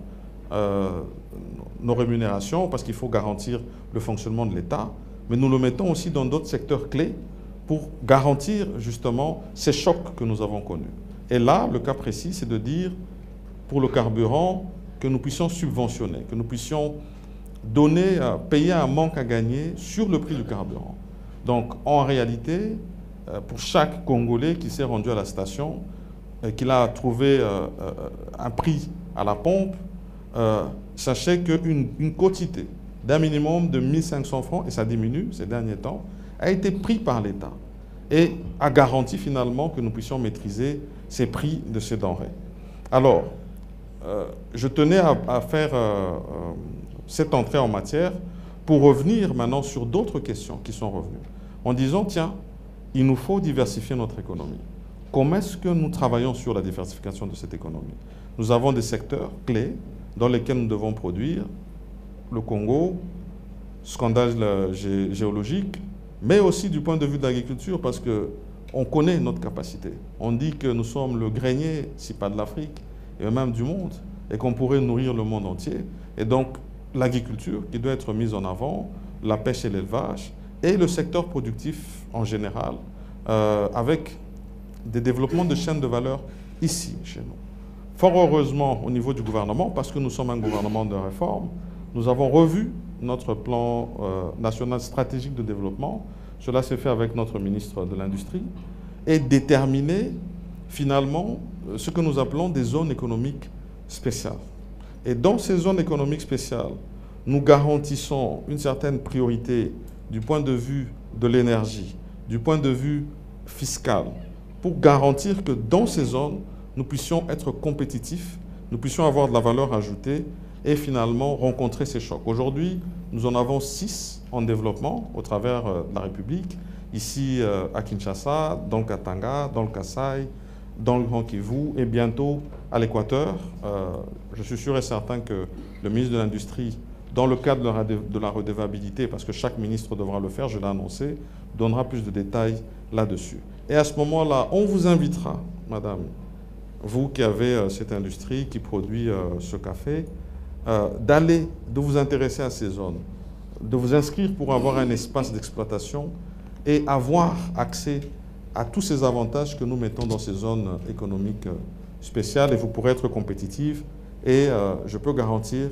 nos rémunérations, parce qu'il faut garantir le fonctionnement de l'État, mais nous le mettons aussi dans d'autres secteurs clés pour garantir justement ces chocs que nous avons connus. Et là, le cas précis, c'est de dire, pour le carburant, que nous puissions subventionner, que nous puissions donner, payer un manque à gagner sur le prix du carburant. Donc, en réalité, pour chaque Congolais qui s'est rendu à la station, qu'il a trouvé un prix à la pompe, sachez qu'une quotité d'un minimum de 1 500 francs, et ça diminue ces derniers temps, a été pris par l'État et a garanti finalement que nous puissions maîtriser ces prix de ces denrées. Alors, je tenais à faire cette entrée en matière pour revenir maintenant sur d'autres questions qui sont revenues, en disant, tiens, il nous faut diversifier notre économie. Comment est-ce que nous travaillons sur la diversification de cette économie? Nous avons des secteurs clés dans lesquels nous devons produire. Le Congo, scandale géologique, mais aussi du point de vue de l'agriculture, parce qu'on connaît notre capacité. On dit que nous sommes le grenier, si pas de l'Afrique, et même du monde, et qu'on pourrait nourrir le monde entier. Et donc, l'agriculture qui doit être mise en avant, la pêche et l'élevage, et le secteur productif en général, avec des développements de chaînes de valeur ici, chez nous. Fort heureusement, au niveau du gouvernement, parce que nous sommes un gouvernement de réforme, nous avons revu notre plan national stratégique de développement. Cela s'est fait avec notre ministre de l'Industrie et déterminé finalement ce que nous appelons des zones économiques spéciales. Et dans ces zones économiques spéciales, nous garantissons une certaine priorité du point de vue de l'énergie, du point de vue fiscal, pour garantir que dans ces zones, nous puissions être compétitifs, nous puissions avoir de la valeur ajoutée et finalement rencontrer ces chocs. Aujourd'hui, nous en avons 6 en développement au travers de la République. ici à Kinshasa, dans le Katanga, dans le Kasaï, dans le Grand Kivu et bientôt à l'Équateur. Je suis sûr et certain que le ministre de l'Industrie, dans le cadre de la redevabilité, parce que chaque ministre devra le faire, je l'ai annoncé, donnera plus de détails là-dessus. Et à ce moment-là, on vous invitera, madame, vous qui avez cette industrie qui produit ce café, de vous intéresser à ces zones, de vous inscrire pour avoir un espace d'exploitation et avoir accès à tous ces avantages que nous mettons dans ces zones économiques spéciales, et vous pourrez être compétitive. Et je peux garantir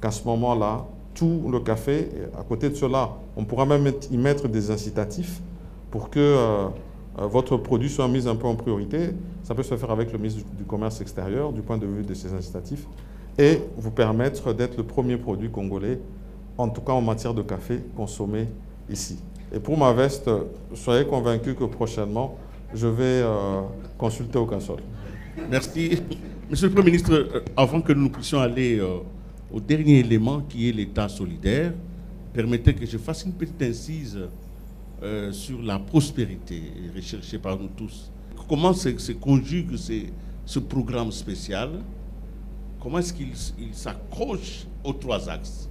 qu'à ce moment-là, tout le café, à côté de cela, on pourra même y mettre des incitatifs pour que votre produit soit mis un peu en priorité. Ça peut se faire avec le ministre du Commerce extérieur, du point de vue de ces incitatifs, et vous permettre d'être le premier produit congolais, en tout cas en matière de café, consommé ici. Et pour ma veste, soyez convaincus que prochainement, je vais consulter au Casol. Merci. Monsieur le Premier ministre, avant que nous puissions aller au dernier élément qui est l'État solidaire, permettez que je fasse une petite incise sur la prospérité recherchée par nous tous. Comment se conjugue ce programme spécial? Comment est-ce qu'il s'accroche aux 3 axes?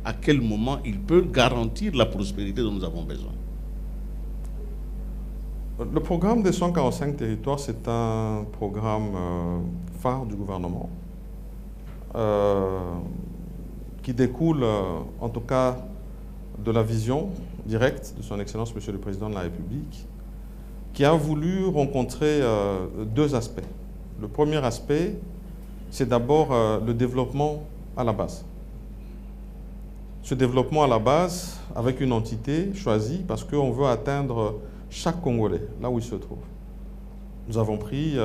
À quel moment il peut garantir la prospérité dont nous avons besoin? Le programme des 145 territoires, c'est un programme phare du gouvernement qui découle, en tout cas, de la vision directe de son Excellence, Monsieur le Président de la République, qui a voulu rencontrer 2 aspects. Le premier aspect, c'est d'abord le développement à la base. Ce développement à la base, avec une entité choisie, parce qu'on veut atteindre chaque Congolais, là où il se trouve. Nous avons pris,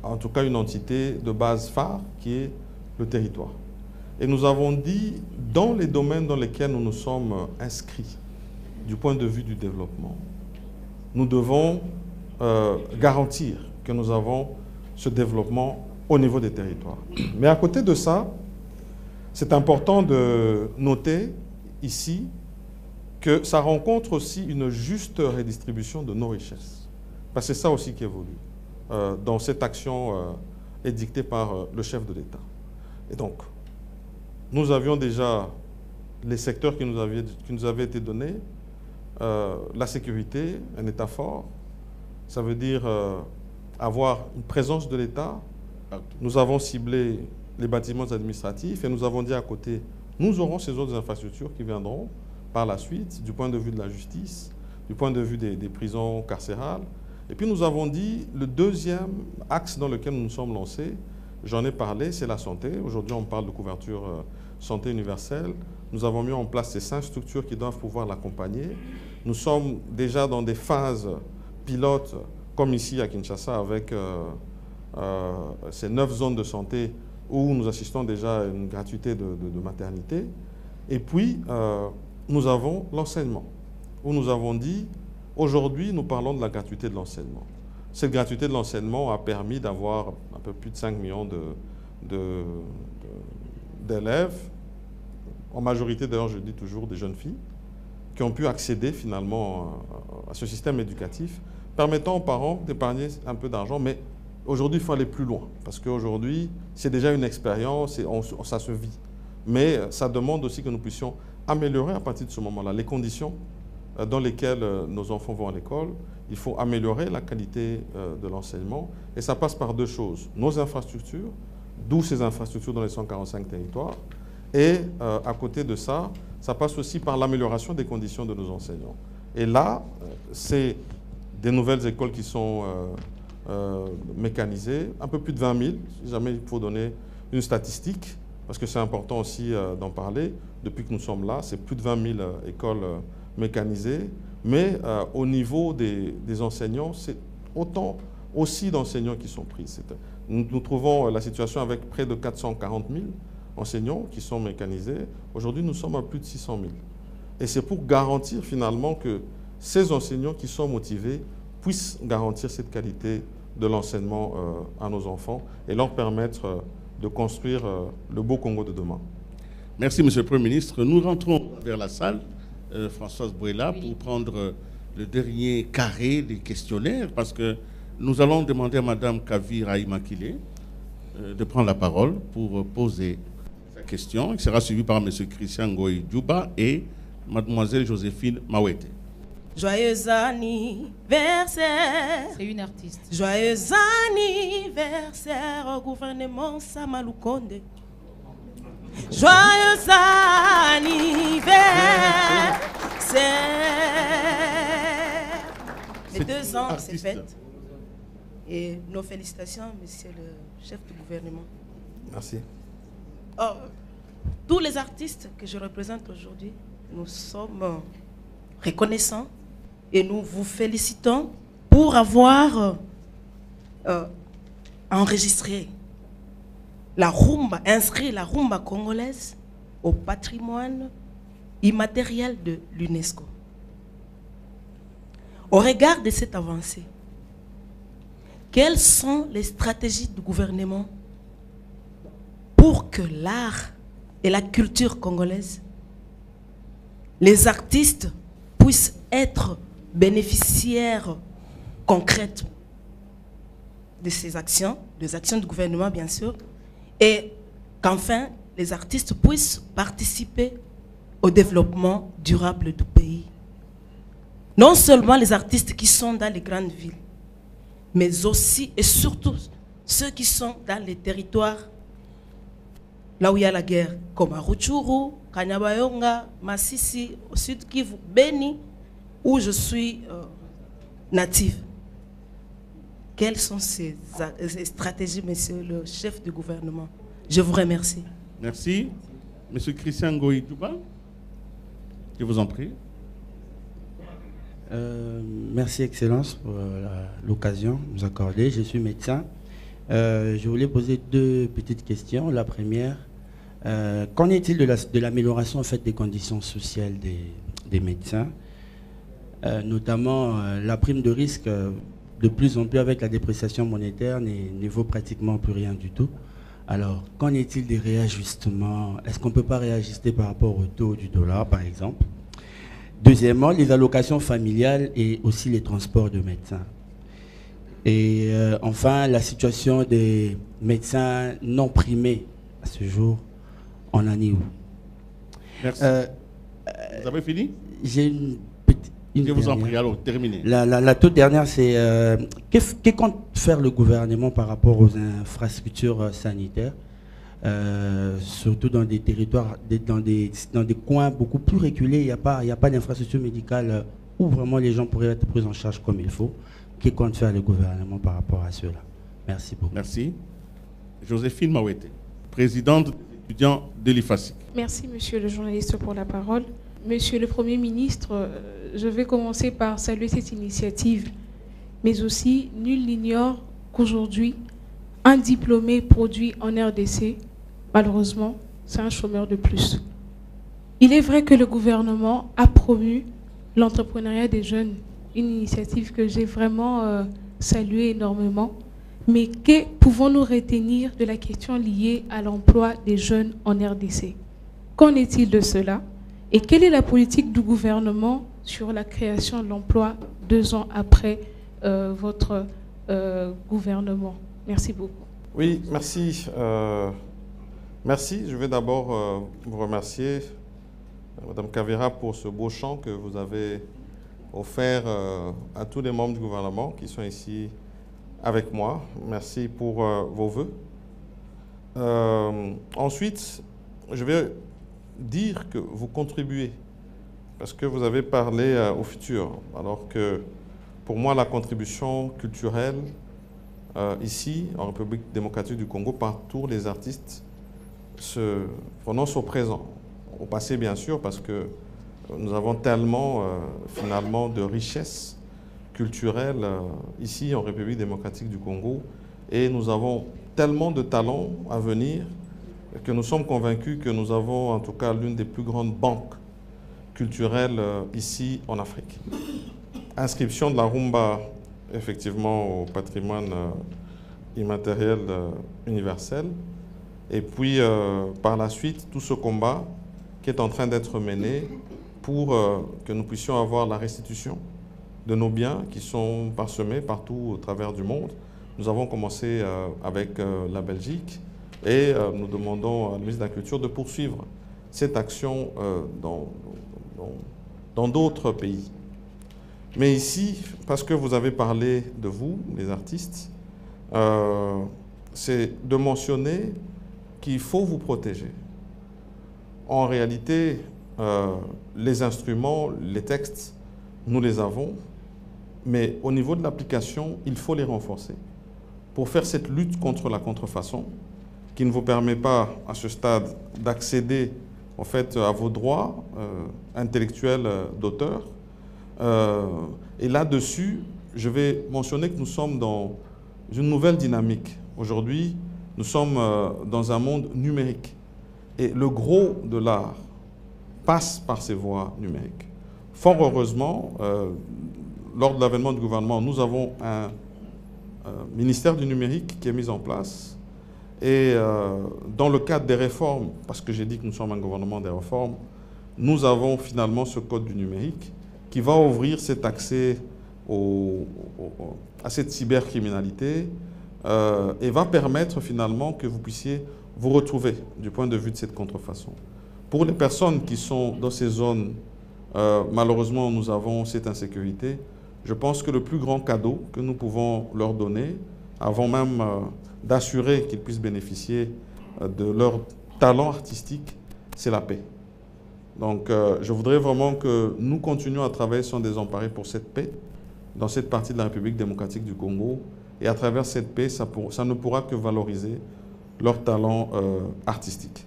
en tout cas, une entité de base phare, qui est le territoire. Et nous avons dit, dans les domaines dans lesquels nous nous sommes inscrits, du point de vue du développement, nous devons garantir que nous avons ce développement au niveau des territoires. Mais à côté de ça, c'est important de noter ici que ça rencontre aussi une juste redistribution de nos richesses. Parce que c'est ça aussi qui évolue dans cette action édictée par le chef de l'État. Et donc, nous avions déjà les secteurs qui nous avaient été donnés, la sécurité, un État fort, ça veut dire avoir une présence de l'État. Nous avons ciblé les bâtiments administratifs et nous avons dit à côté, nous aurons ces autres infrastructures qui viendront par la suite, du point de vue de la justice, du point de vue des prisons carcérales. Et puis nous avons dit, le deuxième axe dans lequel nous nous sommes lancés, j'en ai parlé, c'est la santé. Aujourd'hui, on parle de couverture santé universelle. Nous avons mis en place ces 5 structures qui doivent pouvoir l'accompagner. Nous sommes déjà dans des phases pilotes, comme ici à Kinshasa, avec ces 9 zones de santé où nous assistons déjà à une gratuité de maternité. Et puis, nous avons l'enseignement, où nous avons dit, aujourd'hui, nous parlons de la gratuité de l'enseignement. Cette gratuité de l'enseignement a permis d'avoir un peu plus de 5 millions d'élèves, en majorité d'ailleurs, je dis toujours, des jeunes filles, qui ont pu accéder finalement à ce système éducatif, permettant aux parents d'épargner un peu d'argent, mais aujourd'hui, il faut aller plus loin, parce qu'aujourd'hui, c'est déjà une expérience et ça se vit. Mais ça demande aussi que nous puissions améliorer à partir de ce moment-là les conditions dans lesquelles nos enfants vont à l'école. Il faut améliorer la qualité de l'enseignement et ça passe par 2 choses. Nos infrastructures, d'où ces infrastructures dans les 145 territoires, et à côté de ça, ça passe aussi par l'amélioration des conditions de nos enseignants. Et là, c'est des nouvelles écoles qui sont mécanisées, un peu plus de 20 000, si jamais il faut donner une statistique, parce que c'est important aussi d'en parler. Depuis que nous sommes là, c'est plus de 20 000 écoles mécanisées, mais au niveau des enseignants, c'est autant aussi d'enseignants qui sont pris. Nous trouvons la situation avec près de 440 000 enseignants qui sont mécanisés. Aujourd'hui, nous sommes à plus de 600 000. Et c'est pour garantir finalement que ces enseignants qui sont motivés puissent garantir cette qualité de l'enseignement à nos enfants et leur permettre de construire le beau Congo de demain. Merci, Monsieur le Premier ministre. Nous rentrons vers la salle, Françoise Bouela, pour prendre le dernier carré des questionnaires, parce que nous allons demander à Mme Kavira Imakile de prendre la parole pour poser sa question. Il sera suivi par M. Christian Ngoï Djouba et Mademoiselle Joséphine Mawete. Joyeux anniversaire. C'est une artiste. Joyeux anniversaire au gouvernement Samaloukonde. Joyeux anniversaire. Les 2 ans, c'est fait. Et nos félicitations, monsieur le chef du gouvernement. Merci. Oh, tous les artistes que je représente aujourd'hui, nous sommes reconnaissants et nous vous félicitons pour avoir enregistré la rumba, inscrit la rumba congolaise au patrimoine immatériel de l'UNESCO. Au regard de cette avancée, quelles sont les stratégies du gouvernement pour que l'art et la culture congolaise, les artistes puissent être bénéficiaires concrètes de ces actions, des actions du gouvernement bien sûr, et qu'enfin les artistes puissent participer au développement durable du pays. Non seulement les artistes qui sont dans les grandes villes, mais aussi et surtout ceux qui sont dans les territoires là où il y a la guerre, comme à Rutshuru, Kanyabayonga, Masisi, au sud Kivu, Beni, où je suis native. Quelles sont ces stratégies, monsieur le chef du gouvernement? Je vous remercie. Merci. Monsieur Christian Ngoï Djouba, je vous en prie. Merci, Excellence, pour l'occasion de nous accorder. Je suis médecin. Je voulais poser 2 petites questions. La première, qu'en est-il de l'amélioration en fait, des conditions sociales des médecins, notamment la prime de risque, de plus en plus avec la dépréciation monétaire, ne vaut pratiquement plus rien du tout. Alors, qu'en est-il des réajustements? Est-ce qu'on ne peut pas réajuster par rapport au taux du dollar, par exemple? Deuxièmement, les allocations familiales et aussi les transports de médecins. Et enfin, la situation des médecins non primés à ce jour, on en est où? Merci. Vous avez fini? J'ai une petite... Je vous en prie, alors terminez. La toute dernière, c'est que compte faire le gouvernement par rapport aux infrastructures sanitaires, surtout dans des territoires, dans des coins beaucoup plus reculés, il n'y a pas d'infrastructure médicale où vraiment les gens pourraient être pris en charge comme il faut. Que compte faire le gouvernement par rapport à cela? Merci beaucoup. Merci. Joséphine Mawete, présidente des étudiants de l'IFASIC. Merci, monsieur le journaliste, pour la parole. Monsieur le Premier ministre, je vais commencer par saluer cette initiative, mais aussi, nul n'ignore qu'aujourd'hui, un diplômé produit en RDC, malheureusement, c'est un chômeur de plus. Il est vrai que le gouvernement a promu l'entrepreneuriat des jeunes, une initiative que j'ai vraiment saluée énormément. Mais que pouvons-nous retenir de la question liée à l'emploi des jeunes en RDC? Qu'en est-il de cela? Et quelle est la politique du gouvernement sur la création de l'emploi 2 ans après votre gouvernement? Merci beaucoup. Oui, merci. Merci. Je vais d'abord vous remercier, Madame Kavira, pour ce beau chant que vous avez offert à tous les membres du gouvernement qui sont ici avec moi. Merci pour vos vœux. Ensuite, je vais dire que vous contribuez, parce que vous avez parlé au futur, alors que pour moi, la contribution culturelle ici, en République démocratique du Congo, par tous les artistes se prononcent au présent. Au passé, bien sûr, parce que nous avons tellement, finalement, de richesses culturelles ici, en République démocratique du Congo, et nous avons tellement de talents à venir que nous sommes convaincus que nous avons, en tout cas, l'une des plus grandes banques culturelles ici, en Afrique. Inscription de la rumba, effectivement, au patrimoine immatériel universel. Et puis, par la suite, tout ce combat qui est en train d'être mené pour que nous puissions avoir la restitution de nos biens qui sont parsemés partout au travers du monde. Nous avons commencé avec la Belgique et nous demandons à la ministre de la Culture de poursuivre cette action dans d'autres pays. Mais ici, parce que vous avez parlé de vous, les artistes, c'est de mentionner qu'il faut vous protéger. En réalité, les instruments, les textes, nous les avons, mais au niveau de l'application, il faut les renforcer pour faire cette lutte contre la contrefaçon qui ne vous permet pas, à ce stade, d'accéder en fait, à vos droits intellectuels d'auteur. Et là-dessus, je vais mentionner que nous sommes dans une nouvelle dynamique. Aujourd'hui, nous sommes dans un monde numérique. Et le gros de l'art passe par ces voies numériques. Fort heureusement, lors de l'avènement du gouvernement, nous avons un ministère du numérique qui est mis en place. Et dans le cadre des réformes, parce que j'ai dit que nous sommes un gouvernement des réformes, nous avons finalement ce code du numérique qui va ouvrir cet accès à cette cybercriminalité et va permettre finalement que vous puissiez vous retrouver du point de vue de cette contrefaçon. Pour les personnes qui sont dans ces zones, malheureusement, nous avons cette insécurité. Je pense que le plus grand cadeau que nous pouvons leur donner, avant même d'assurer qu'ils puissent bénéficier de leur talent artistique, c'est la paix. Donc, je voudrais vraiment que nous continuions à travailler sans désemparer pour cette paix dans cette partie de la République démocratique du Congo. Et à travers cette paix, ça ne pourra que valoriser leur talent artistique.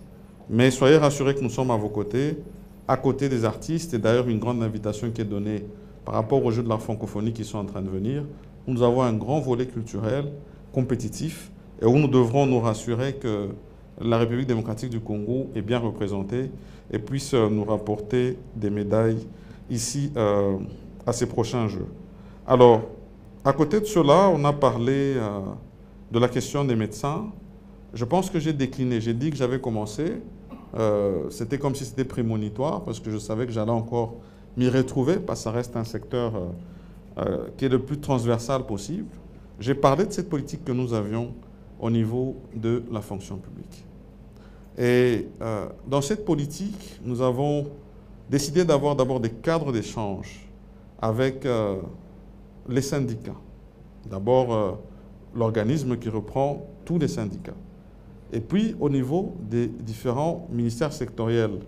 Mais soyez rassurés que nous sommes à vos côtés, à côté des artistes. Et d'ailleurs, une grande invitation qui est donnée par rapport aux Jeux de la francophonie qui sont en train de venir. Nous avons un grand volet culturel, compétitif, et où nous devrons nous rassurer que la République démocratique du Congo est bien représentée et puisse nous rapporter des médailles ici à ces prochains Jeux. Alors, à côté de cela, on a parlé de la question des médecins. Je pense que j'ai décliné. J'ai dit que j'avais commencé. C'était comme si c'était prémonitoire parce que je savais que j'allais encore m'y retrouver parce que ça reste un secteur qui est le plus transversal possible. J'ai parlé de cette politique que nous avions au niveau de la fonction publique. Et dans cette politique, nous avons décidé d'avoir d'abord des cadres d'échange avec les syndicats. D'abord, l'organisme qui reprend tous les syndicats. Et puis, au niveau des différents ministères sectoriels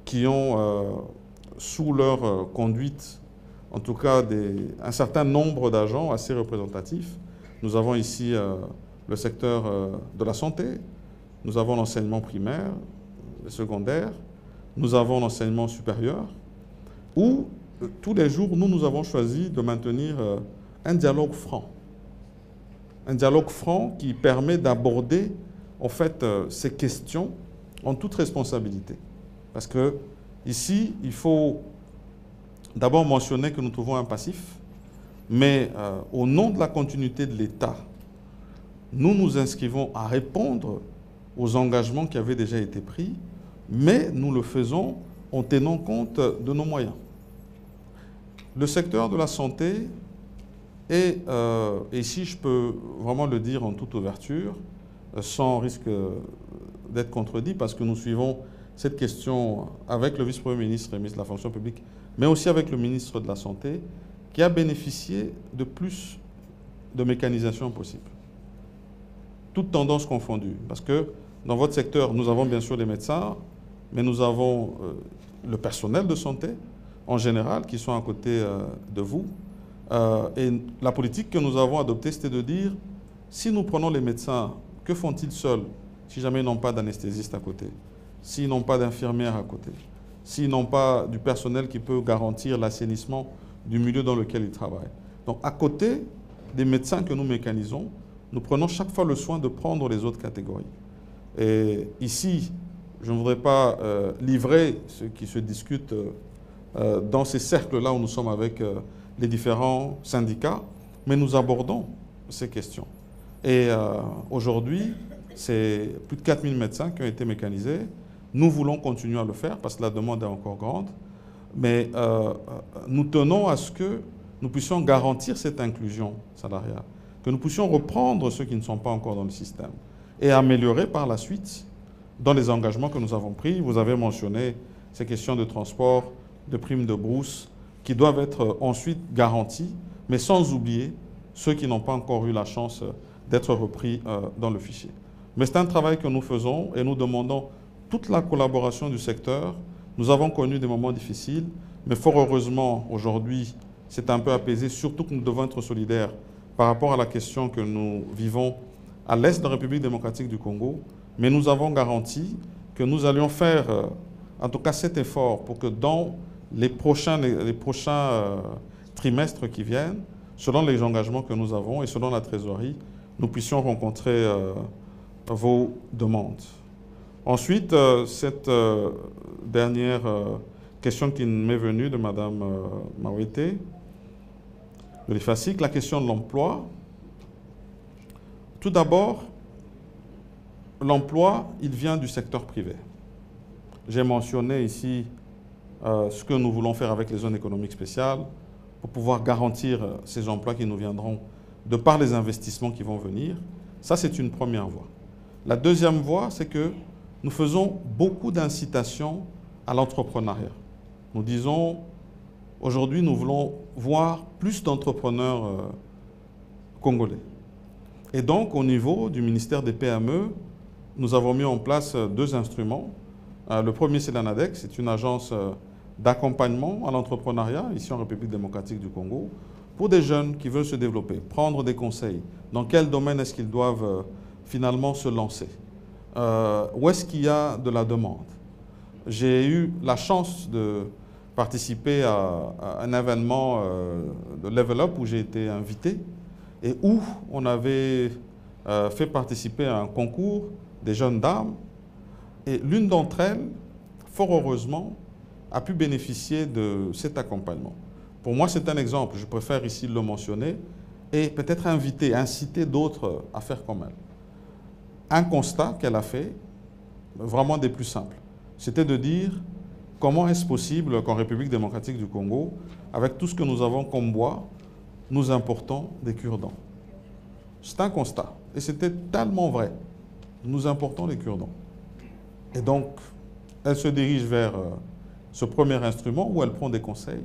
qui ont sous leur conduite, en tout cas, un certain nombre d'agents assez représentatifs. Nous avons ici le secteur de la santé, nous avons l'enseignement primaire, le secondaire, nous avons l'enseignement supérieur, où tous les jours, nous avons choisi de maintenir un dialogue franc. Un dialogue franc qui permet d'aborder, en fait, ces questions en toute responsabilité. Parce que ici, il faut d'abord mentionner que nous trouvons un passif, mais au nom de la continuité de l'État, nous nous inscrivons à répondre aux engagements qui avaient déjà été pris, mais nous le faisons en tenant compte de nos moyens. Le secteur de la santé est, et si je peux vraiment le dire en toute ouverture, sans risque d'être contredit, parce que nous suivons cette question avec le vice-premier ministre et le ministre de la fonction publique, mais aussi avec le ministre de la Santé, qui a bénéficié de plus de mécanisation possible. Toutes tendances confondues. Parce que dans votre secteur, nous avons bien sûr les médecins, mais nous avons le personnel de santé en général qui sont à côté de vous. Et la politique que nous avons adoptée, c'était de dire, si nous prenons les médecins, que font-ils seuls si jamais ils n'ont pas d'anesthésiste à côté, s'ils n'ont pas d'infirmière à côté, s'ils n'ont pas du personnel qui peut garantir l'assainissement du milieu dans lequel ils travaillent. Donc, à côté des médecins que nous mécanisons, nous prenons chaque fois le soin de prendre les autres catégories. Et ici, je ne voudrais pas livrer ce qui se discute dans ces cercles-là où nous sommes avec les différents syndicats, mais nous abordons ces questions. Et aujourd'hui, c'est plus de 4000 médecins qui ont été mécanisés. Nous voulons continuer à le faire parce que la demande est encore grande. Mais nous tenons à ce que nous puissions garantir cette inclusion salariale, que nous puissions reprendre ceux qui ne sont pas encore dans le système et améliorer par la suite dans les engagements que nous avons pris. Vous avez mentionné ces questions de transport, de primes de brousse, qui doivent être ensuite garanties, mais sans oublier ceux qui n'ont pas encore eu la chance d'être repris dans le fichier. Mais c'est un travail que nous faisons et nous demandons toute la collaboration du secteur. Nous avons connu des moments difficiles, mais fort heureusement, aujourd'hui, c'est un peu apaisé, surtout que nous devons être solidaires par rapport à la question que nous vivons à l'est de la République démocratique du Congo. Mais nous avons garanti que nous allions faire, en tout cas cet effort, pour que dans les prochains trimestres qui viennent, selon les engagements que nous avons et selon la trésorerie, nous puissions rencontrer vos demandes. Ensuite, cette dernière question qui m'est venue de Mme Mawete, de l'IFASIC, la question de l'emploi. Tout d'abord, l'emploi, il vient du secteur privé. J'ai mentionné ici ce que nous voulons faire avec les zones économiques spéciales pour pouvoir garantir ces emplois qui nous viendront de par les investissements qui vont venir. Ça, c'est une première voie. La deuxième voie, c'est que nous faisons beaucoup d'incitations à l'entrepreneuriat. Nous disons, aujourd'hui, nous voulons voir plus d'entrepreneurs congolais. Et donc, au niveau du ministère des PME, nous avons mis en place 2 instruments. Le premier, c'est l'ANADEC, c'est une agence d'accompagnement à l'entrepreneuriat, ici en République démocratique du Congo, pour des jeunes qui veulent se développer, prendre des conseils. Dans quel domaine est-ce qu'ils doivent finalement se lancer? Où est-ce qu'il y a de la demande? J'ai eu la chance de participer à un événement de Level Up où j'ai été invité et où on avait fait participer à un concours des jeunes dames. Et l'une d'entre elles, fort heureusement, a pu bénéficier de cet accompagnement. Pour moi, c'est un exemple, je préfère ici le mentionner, et peut-être inviter, inciter d'autres à faire comme elle. Un constat qu'elle a fait, vraiment des plus simples, c'était de dire comment est-ce possible qu'en République démocratique du Congo, avec tout ce que nous avons comme bois, nous importons des cure-dents. C'est un constat, et c'était tellement vrai. Nous importons des cure-dents. Et donc, elle se dirige vers ce premier instrument où elle prend des conseils.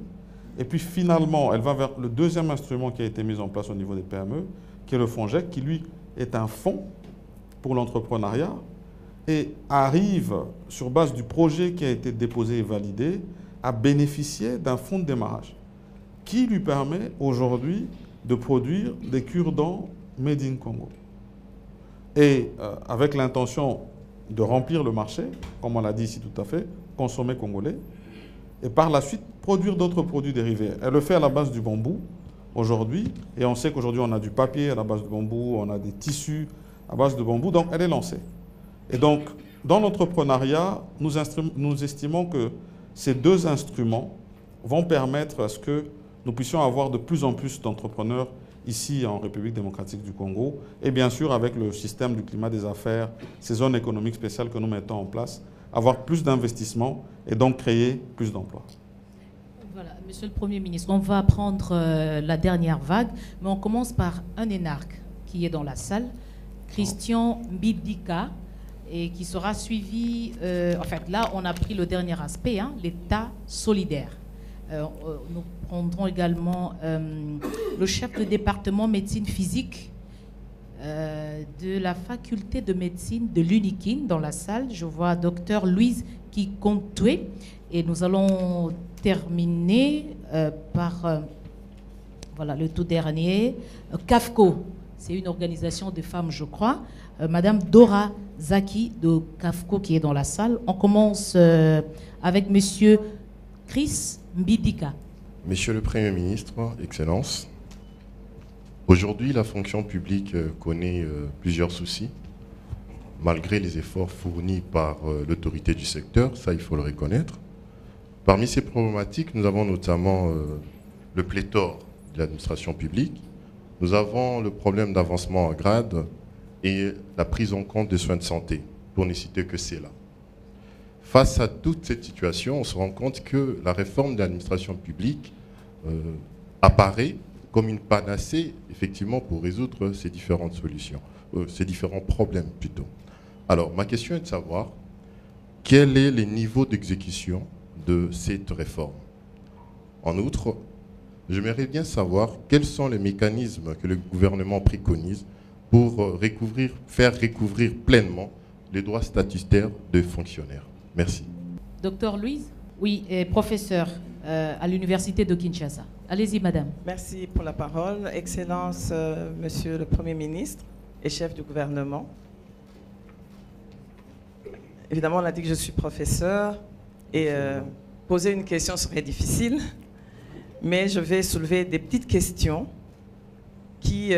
Et puis finalement, elle va vers le deuxième instrument qui a été mis en place au niveau des PME, qui est le FONGEC, qui lui est un fonds pour l'entrepreneuriat et arrive, sur base du projet qui a été déposé et validé, à bénéficier d'un fonds de démarrage qui lui permet aujourd'hui de produire des cure-dents made in Congo. Et avec l'intention de remplir le marché, comme on l'a dit ici tout à fait, consommer congolais, et par la suite produire d'autres produits dérivés. Elle le fait à la base du bambou aujourd'hui, et on sait qu'aujourd'hui on a du papier à la base de bambou, on a des tissus à base de bambou, donc elle est lancée. Et donc, dans l'entrepreneuriat, nous estimons que ces 2 instruments vont permettre à ce que nous puissions avoir de plus en plus d'entrepreneurs ici en République démocratique du Congo, et bien sûr avec le système du climat des affaires, ces zones économiques spéciales que nous mettons en place, avoir plus d'investissements et donc créer plus d'emplois. Voilà, Monsieur le Premier ministre, on va prendre la dernière vague, mais on commence par un énarque qui est dans la salle, Christian Mbidika, et qui sera suivi, en fait là on a pris le dernier aspect, hein, l'État solidaire. Nous prendrons également le chef de département médecine physique de la faculté de médecine de l'UNIKIN dans la salle. Je vois Dr Louise Kikontoué. Et nous allons terminer par voilà, le tout dernier, CAFCO. C'est une organisation de femmes, je crois. Madame Dora Zaki de CAFCO qui est dans la salle. On commence avec Monsieur Chris Mbidika. Monsieur le Premier ministre, Excellences, aujourd'hui la fonction publique connaît plusieurs soucis, malgré les efforts fournis par l'autorité du secteur, ça il faut le reconnaître. Parmi ces problématiques, nous avons notamment le pléthore de l'administration publique, nous avons le problème d'avancement en grade et la prise en compte des soins de santé, pour ne citer que cela. Face à toute cette situation, on se rend compte que la réforme de l'administration publique apparaît comme une panacée, effectivement, pour résoudre ces différentes solutions, ces différents problèmes plutôt. Alors, ma question est de savoir quel est le niveau d'exécution de cette réforme. En outre, j'aimerais bien savoir quels sont les mécanismes que le gouvernement préconise pour faire recouvrir pleinement les droits statutaires des fonctionnaires. Merci. Docteur Louise? Oui, professeur à l'université de Kinshasa. Allez-y, madame. Merci pour la parole. Excellence, monsieur le Premier ministre et chef du gouvernement. Évidemment, on a dit que je suis professeur et poser une question serait difficile, mais je vais soulever des petites questions qui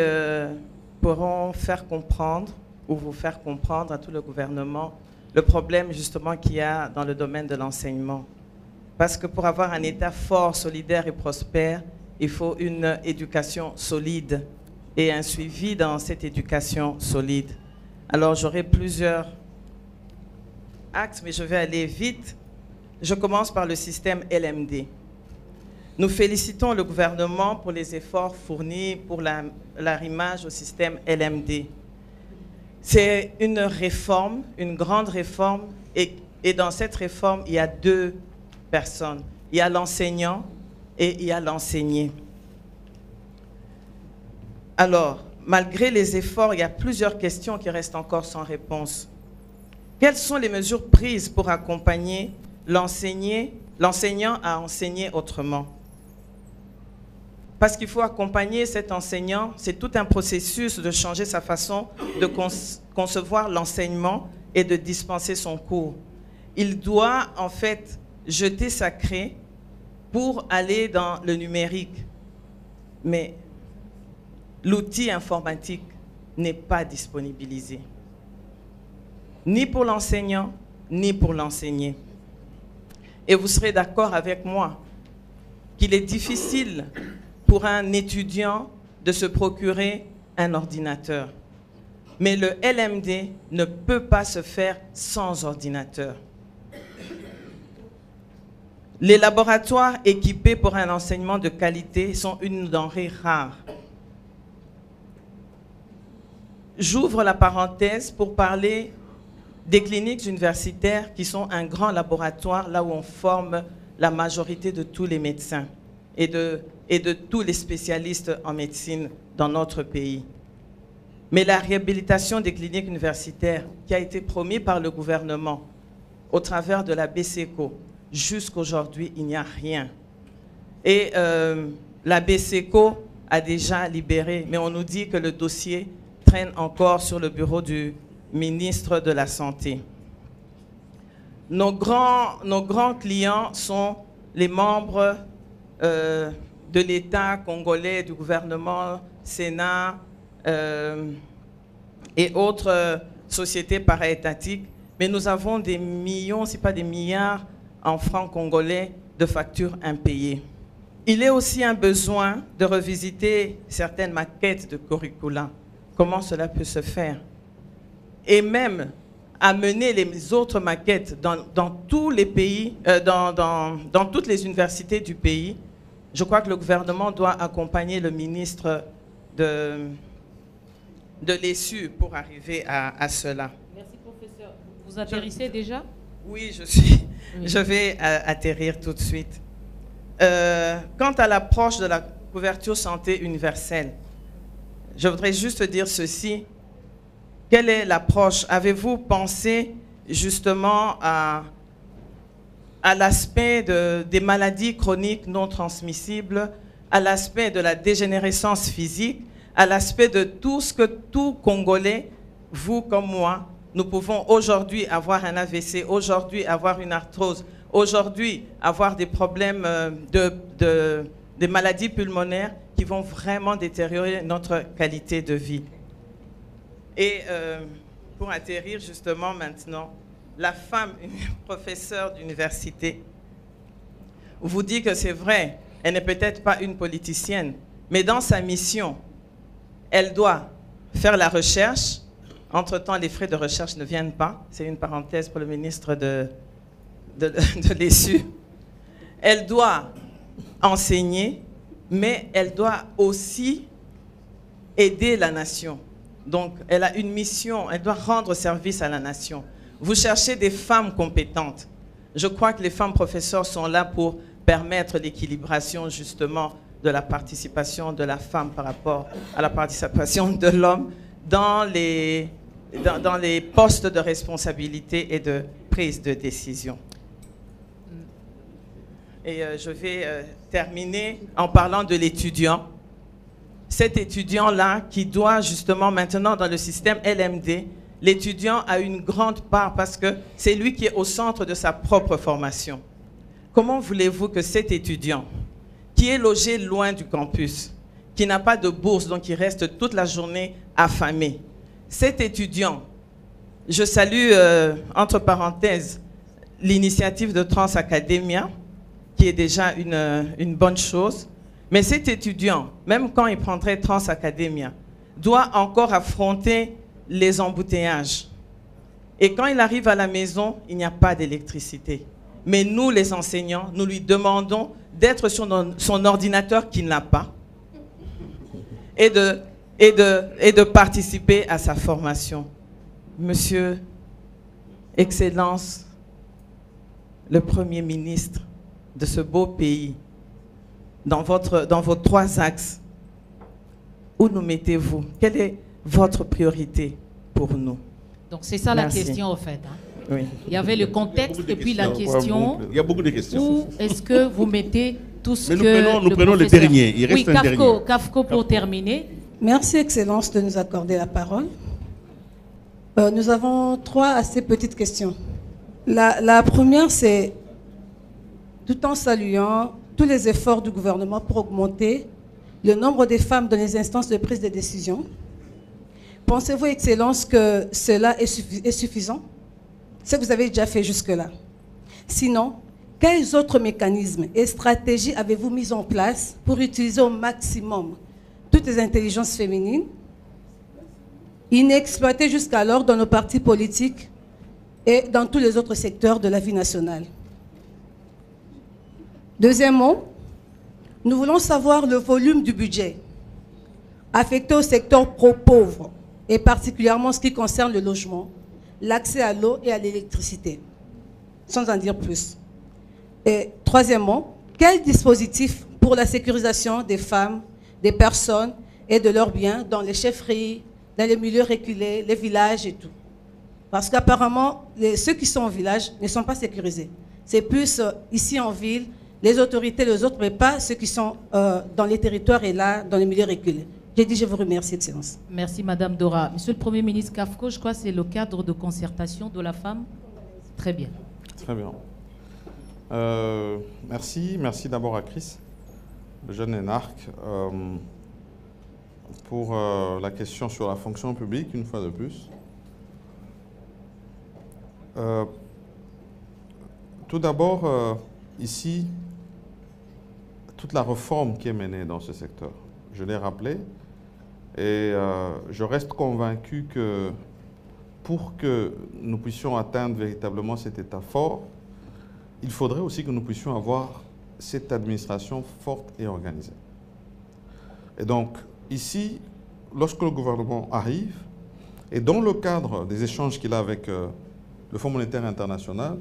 pourront faire comprendre ou vous faire comprendre à tout le gouvernement le problème justement qu'il y a dans le domaine de l'enseignement. Parce que pour avoir un État fort, solidaire et prospère, il faut une éducation solide et un suivi dans cette éducation solide. Alors j'aurai plusieurs axes, mais je vais aller vite. Je commence par le système LMD. Nous félicitons le gouvernement pour les efforts fournis pour l'arrimage au système LMD. C'est une réforme, une grande réforme, et dans cette réforme, il y a deux personnes. Il y a l'enseignant et il y a l'enseigné. Alors, malgré les efforts, il y a plusieurs questions qui restent encore sans réponse. Quelles sont les mesures prises pour accompagner l'enseignant à enseigner autrement? Parce qu'il faut accompagner cet enseignant, c'est tout un processus de changer sa façon de concevoir l'enseignement et de dispenser son cours. Il doit en fait jeter sa craie pour aller dans le numérique. Mais l'outil informatique n'est pas disponibilisé, ni pour l'enseignant, ni pour l'enseigné. Et vous serez d'accord avec moi qu'il est difficile pour un étudiant de se procurer un ordinateur. Mais le LMD ne peut pas se faire sans ordinateur. Les laboratoires équipés pour un enseignement de qualité sont une denrée rare. J'ouvre la parenthèse pour parler des cliniques universitaires qui sont un grand laboratoire là où on forme la majorité de tous les médecins et de tous les spécialistes en médecine dans notre pays. Mais la réhabilitation des cliniques universitaires qui a été promise par le gouvernement au travers de la BCECO, jusqu'aujourd'hui, il n'y a rien. Et la BCECO a déjà libéré, mais on nous dit que le dossier traîne encore sur le bureau du ministre de la Santé. Nos grands clients sont les membres de l'État congolais, du gouvernement, Sénat et autres sociétés para-étatiques, mais nous avons des millions, si pas des milliards, en francs congolais de factures impayées. Il est aussi un besoin de revisiter certaines maquettes de curricula. Comment cela peut se faire? Et même amener les autres maquettes dans tous les pays, dans toutes les universités du pays. Je crois que le gouvernement doit accompagner le ministre de l'ESU pour arriver à cela. Merci, professeur. Vous atterrissez déjà? Oui, je vais atterrir tout de suite. Quant à l'approche de la couverture santé universelle, je voudrais juste dire ceci. Quelle est l'approche? Avez-vous pensé justement à l'aspect des maladies chroniques non transmissibles, à l'aspect de la dégénérescence physique, à l'aspect de tout ce que tout Congolais, vous comme moi, nous pouvons aujourd'hui avoir un AVC, aujourd'hui avoir une arthrose, aujourd'hui avoir des problèmes des maladies pulmonaires qui vont vraiment détériorer notre qualité de vie. Et pour atterrir justement maintenant, la femme, une professeure d'université, vous dit que c'est vrai, elle n'est peut-être pas une politicienne, mais dans sa mission, elle doit faire la recherche. Entre-temps, les frais de recherche ne viennent pas. C'est une parenthèse pour le ministre de l'ESU. Elle doit enseigner mais elle doit aussi aider la nation. Donc, elle a une mission, elle doit rendre service à la nation. Vous cherchez des femmes compétentes. Je crois que les femmes professeurs sont là pour permettre l'équilibration, justement, de la participation de la femme par rapport à la participation de l'homme dans les postes de responsabilité et de prise de décision. Et je vais terminer en parlant de l'étudiant. Cet étudiant-là qui doit justement maintenant dans le système LMD, l'étudiant a une grande part parce que c'est lui qui est au centre de sa propre formation. Comment voulez-vous que cet étudiant, qui est logé loin du campus, qui n'a pas de bourse, donc il reste toute la journée affamé, cet étudiant, je salue entre parenthèses l'initiative de Transacademia, qui est déjà une bonne chose. Mais cet étudiant, même quand il prendrait Transacademia, doit encore affronter les embouteillages. Et quand il arrive à la maison, il n'y a pas d'électricité. Mais nous, les enseignants, nous lui demandons d'être sur son ordinateur qu'il n'a pas et de participer à sa formation. Monsieur, Excellence, le Premier ministre de ce beau pays, dans vos 3 axes, où nous mettez-vous? Quelle est votre priorité pour nous? Donc c'est ça Merci. la question en fait. Hein. Oui. Il y avait le contexte et puis la question. Il y a beaucoup de questions. Où est-ce que vous mettez tout ce Mais que nous prenons le dernier. Il reste un dernier. Kafko pour terminer. Merci, Excellence, de nous accorder la parole. Nous avons 3 assez petites questions. La première, c'est, tout en saluant tous les efforts du gouvernement pour augmenter le nombre de femmes dans les instances de prise de décision, pensez-vous, Excellence, que cela est suffisant? Ce que vous avez déjà fait jusque-là. Sinon, quels autres mécanismes et stratégies avez-vous mis en place pour utiliser au maximum toutes les intelligences féminines inexploitées jusqu'alors dans nos partis politiques et dans tous les autres secteurs de la vie nationale? Deuxièmement, nous voulons savoir le volume du budget affecté au secteur pro-pauvre, et particulièrement ce qui concerne le logement, l'accès à l'eau et à l'électricité, sans en dire plus. Et troisièmement, quel dispositif pour la sécurisation des femmes, des personnes et de leurs biens dans les chefferies, dans les milieux reculés, les villages et tout? Parce qu'apparemment, ceux qui sont au village ne sont pas sécurisés. C'est plus ici en ville, les autorités, les autres, mais pas ceux qui sont dans les territoires et là, dans les milieux reculés. J'ai dit, je vous remercie, Excellence. Merci, Madame Dora. Monsieur le Premier ministre Kafko, je crois que c'est le cadre de concertation de la femme. Très bien. Très bien. Merci d'abord à Chris, le jeune énarque, pour la question sur la fonction publique, une fois de plus. Tout d'abord, ici, toute la réforme qui est menée dans ce secteur, je l'ai rappelé, et je reste convaincu que pour que nous puissions atteindre véritablement cet état fort, il faudrait aussi que nous puissions avoir cette administration forte et organisée. Et donc, ici, lorsque le gouvernement arrive, et dans le cadre des échanges qu'il a avec le Fonds monétaire international,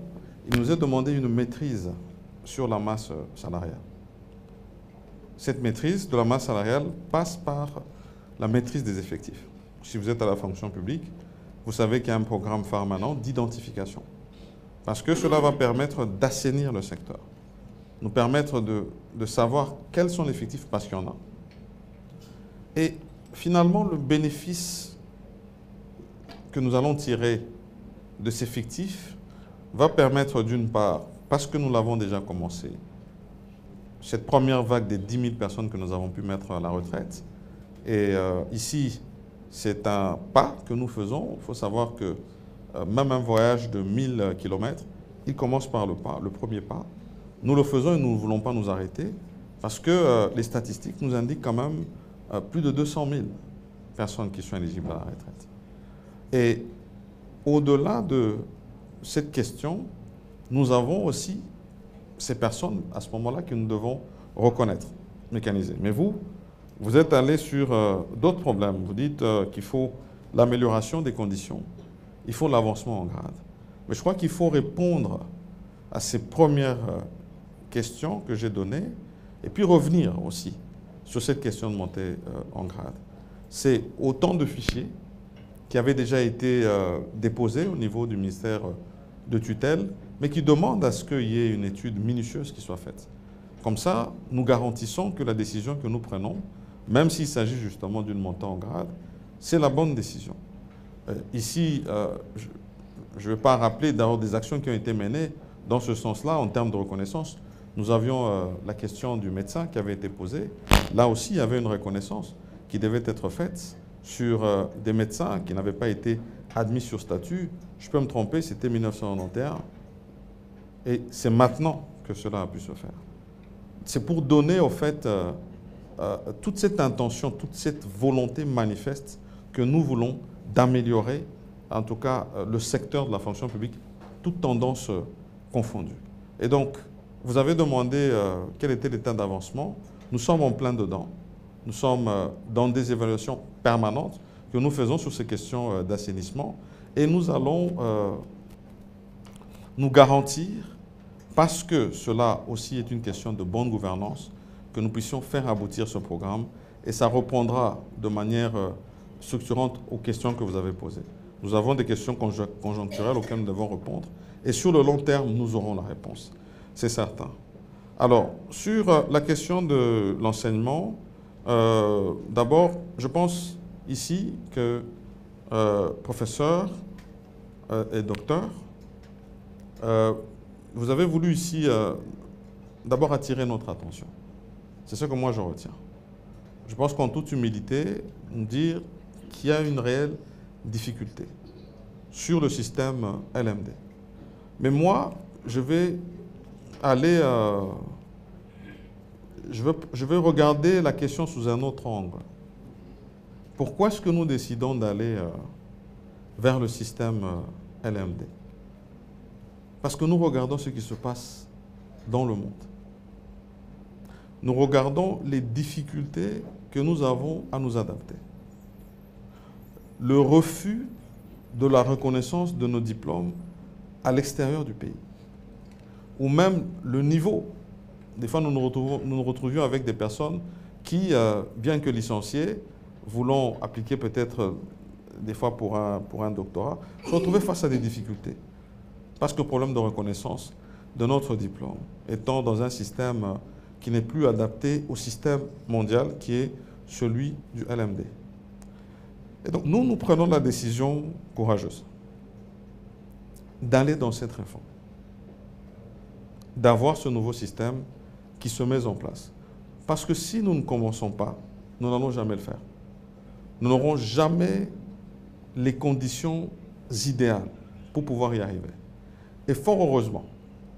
il nous a demandé une maîtrise sur la masse salariale. Cette maîtrise de la masse salariale passe par la maîtrise des effectifs. Si vous êtes à la fonction publique, vous savez qu'il y a un programme phare maintenant d'identification. Parce que cela va permettre d'assainir le secteur, nous permettre de savoir quels sont les effectifs, parce qu'il y en a. Et finalement, le bénéfice que nous allons tirer de ces fictifs va permettre d'une part, parce que nous l'avons déjà commencé, cette première vague des 10 000 personnes que nous avons pu mettre à la retraite. Et ici, c'est un pas que nous faisons. Il faut savoir que même un voyage de 1000 km, il commence par le pas, le premier pas. Nous le faisons et nous ne voulons pas nous arrêter parce que les statistiques nous indiquent quand même plus de 200 000 personnes qui sont éligibles à la retraite. Et au-delà de cette question, nous avons aussi ces personnes à ce moment-là que nous devons reconnaître. mécanisé. Mais vous êtes allé sur d'autres problèmes. Vous dites qu'il faut l'amélioration des conditions, il faut l'avancement en grade. Mais je crois qu'il faut répondre à ces premières questions que j'ai données et puis revenir aussi sur cette question de montée en grade. C'est autant de fichiers qui avaient déjà été déposés au niveau du ministère de tutelle, mais qui demandent à ce qu'il y ait une étude minutieuse qui soit faite. Comme ça, nous garantissons que la décision que nous prenons, même s'il s'agit justement d'une montée en grade, c'est la bonne décision. Ici, je ne vais pas rappeler d'ailleurs des actions qui ont été menées dans ce sens-là en termes de reconnaissance. Nous avions la question du médecin qui avait été posée. Là aussi, il y avait une reconnaissance qui devait être faite sur des médecins qui n'avaient pas été admis sur statut. Je peux me tromper, c'était 1991. Et c'est maintenant que cela a pu se faire. C'est pour donner, au fait, toute cette intention, toute cette volonté manifeste que nous voulons d'améliorer, en tout cas, le secteur de la fonction publique, toutes tendances confondues. Et donc, vous avez demandé quel était l'état d'avancement. Nous sommes en plein dedans. Nous sommes dans des évaluations permanentes que nous faisons sur ces questions d'assainissement. Et nous allons nous garantir, parce que cela aussi est une question de bonne gouvernance, que nous puissions faire aboutir ce programme. Et ça répondra de manière structurante aux questions que vous avez posées. Nous avons des questions conjoncturelles auxquelles nous devons répondre. Et sur le long terme, nous aurons la réponse. C'est certain. Alors, sur la question de l'enseignement, d'abord, je pense ici que professeurs et docteurs, vous avez voulu ici d'abord attirer notre attention. C'est ce que moi je retiens. Je pense qu'en toute humilité, nous dire qu'il y a une réelle difficulté sur le système LMD. Mais moi, je vais aller... je vais regarder la question sous un autre angle. Pourquoi est-ce que nous décidons d'aller vers le système LMD? Parce que nous regardons ce qui se passe dans le monde. Nous regardons les difficultés que nous avons à nous adapter. Le refus de la reconnaissance de nos diplômes à l'extérieur du pays. Ou même le niveau. Des fois, nous nous retrouvions avec des personnes qui, bien que licenciées, voulant appliquer peut-être des fois pour un doctorat, se retrouvaient face à des difficultés. Parce que le problème de reconnaissance de notre diplôme, étant dans un système qui n'est plus adapté au système mondial qui est celui du LMD. Et donc, nous prenons la décision courageuse d'aller dans cette réforme, d'avoir ce nouveau système qui se met en place. Parce que si nous ne commençons pas, nous n'allons jamais le faire. Nous n'aurons jamais les conditions idéales pour pouvoir y arriver. Et fort heureusement,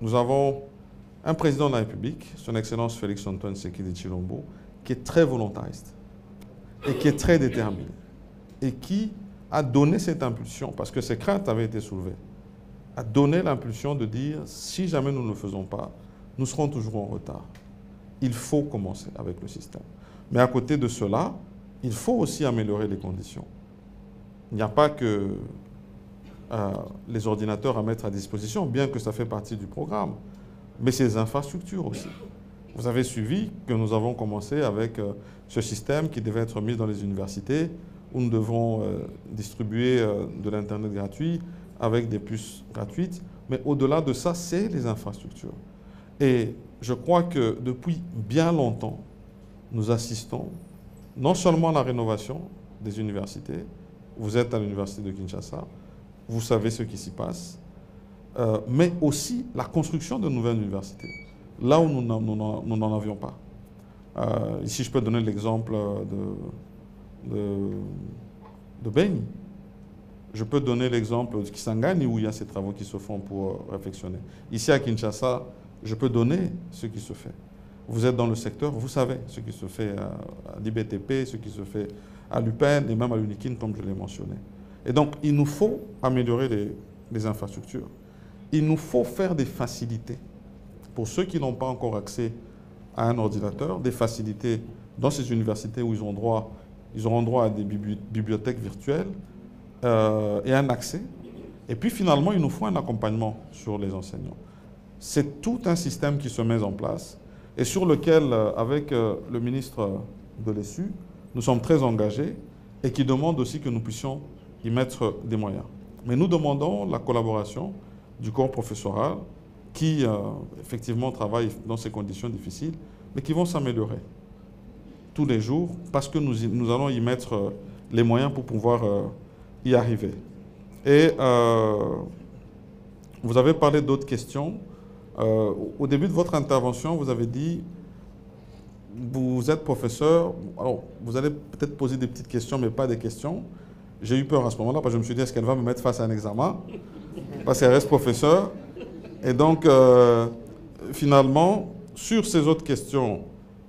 nous avons un président de la République, son Excellence Félix-Antoine Tshisekedi Tshilombo, qui est très volontariste et qui est très déterminé et qui a donné cette impulsion, parce que ses craintes avaient été soulevées, a donné l'impulsion de dire, si jamais nous ne le faisons pas, nous serons toujours en retard. Il faut commencer avec le système. Mais à côté de cela, il faut aussi améliorer les conditions. Il n'y a pas que les ordinateurs à mettre à disposition, bien que ça fait partie du programme, mais ces infrastructures aussi. Vous avez suivi que nous avons commencé avec ce système qui devait être mis dans les universités, où nous devons distribuer de l'Internet gratuit avec des puces gratuites. Mais au-delà de ça, c'est les infrastructures. Et je crois que depuis bien longtemps, nous assistons non seulement à la rénovation des universités, vous êtes à l'université de Kinshasa, vous savez ce qui s'y passe, mais aussi la construction de nouvelles universités, là où nous n'en avions pas. Ici, je peux donner l'exemple de Beni. Je peux donner l'exemple de Kisangani, où il y a ces travaux qui se font pour réflexionner. Ici, à Kinshasa, je peux donner ce qui se fait. Vous êtes dans le secteur, vous savez ce qui se fait à l'IBTP, ce qui se fait à l'UPEN et même à l'UNIKIN, comme je l'ai mentionné. Et donc, il nous faut améliorer les infrastructures. Il nous faut faire des facilités pour ceux qui n'ont pas encore accès à un ordinateur, des facilités dans ces universités où ils auront droit à des bibliothèques virtuelles et un accès. Et puis finalement, il nous faut un accompagnement sur les enseignants. C'est tout un système qui se met en place et sur lequel, avec le ministre de l'ESU, nous sommes très engagés et qui demande aussi que nous puissions y mettre des moyens. Mais nous demandons la collaboration du corps professoral qui, effectivement, travaille dans ces conditions difficiles, mais qui vont s'améliorer tous les jours parce que nous allons y mettre les moyens pour pouvoir y arriver. Et vous avez parlé d'autres questions. Au début de votre intervention, vous avez dit, vous êtes professeur, alors vous allez peut-être poser des petites questions, mais pas des questions. J'ai eu peur à ce moment-là, parce que je me suis dit, est-ce qu'elle va me mettre face à un examen? Parce qu'elle reste professeure. Et donc, finalement, sur ces autres questions,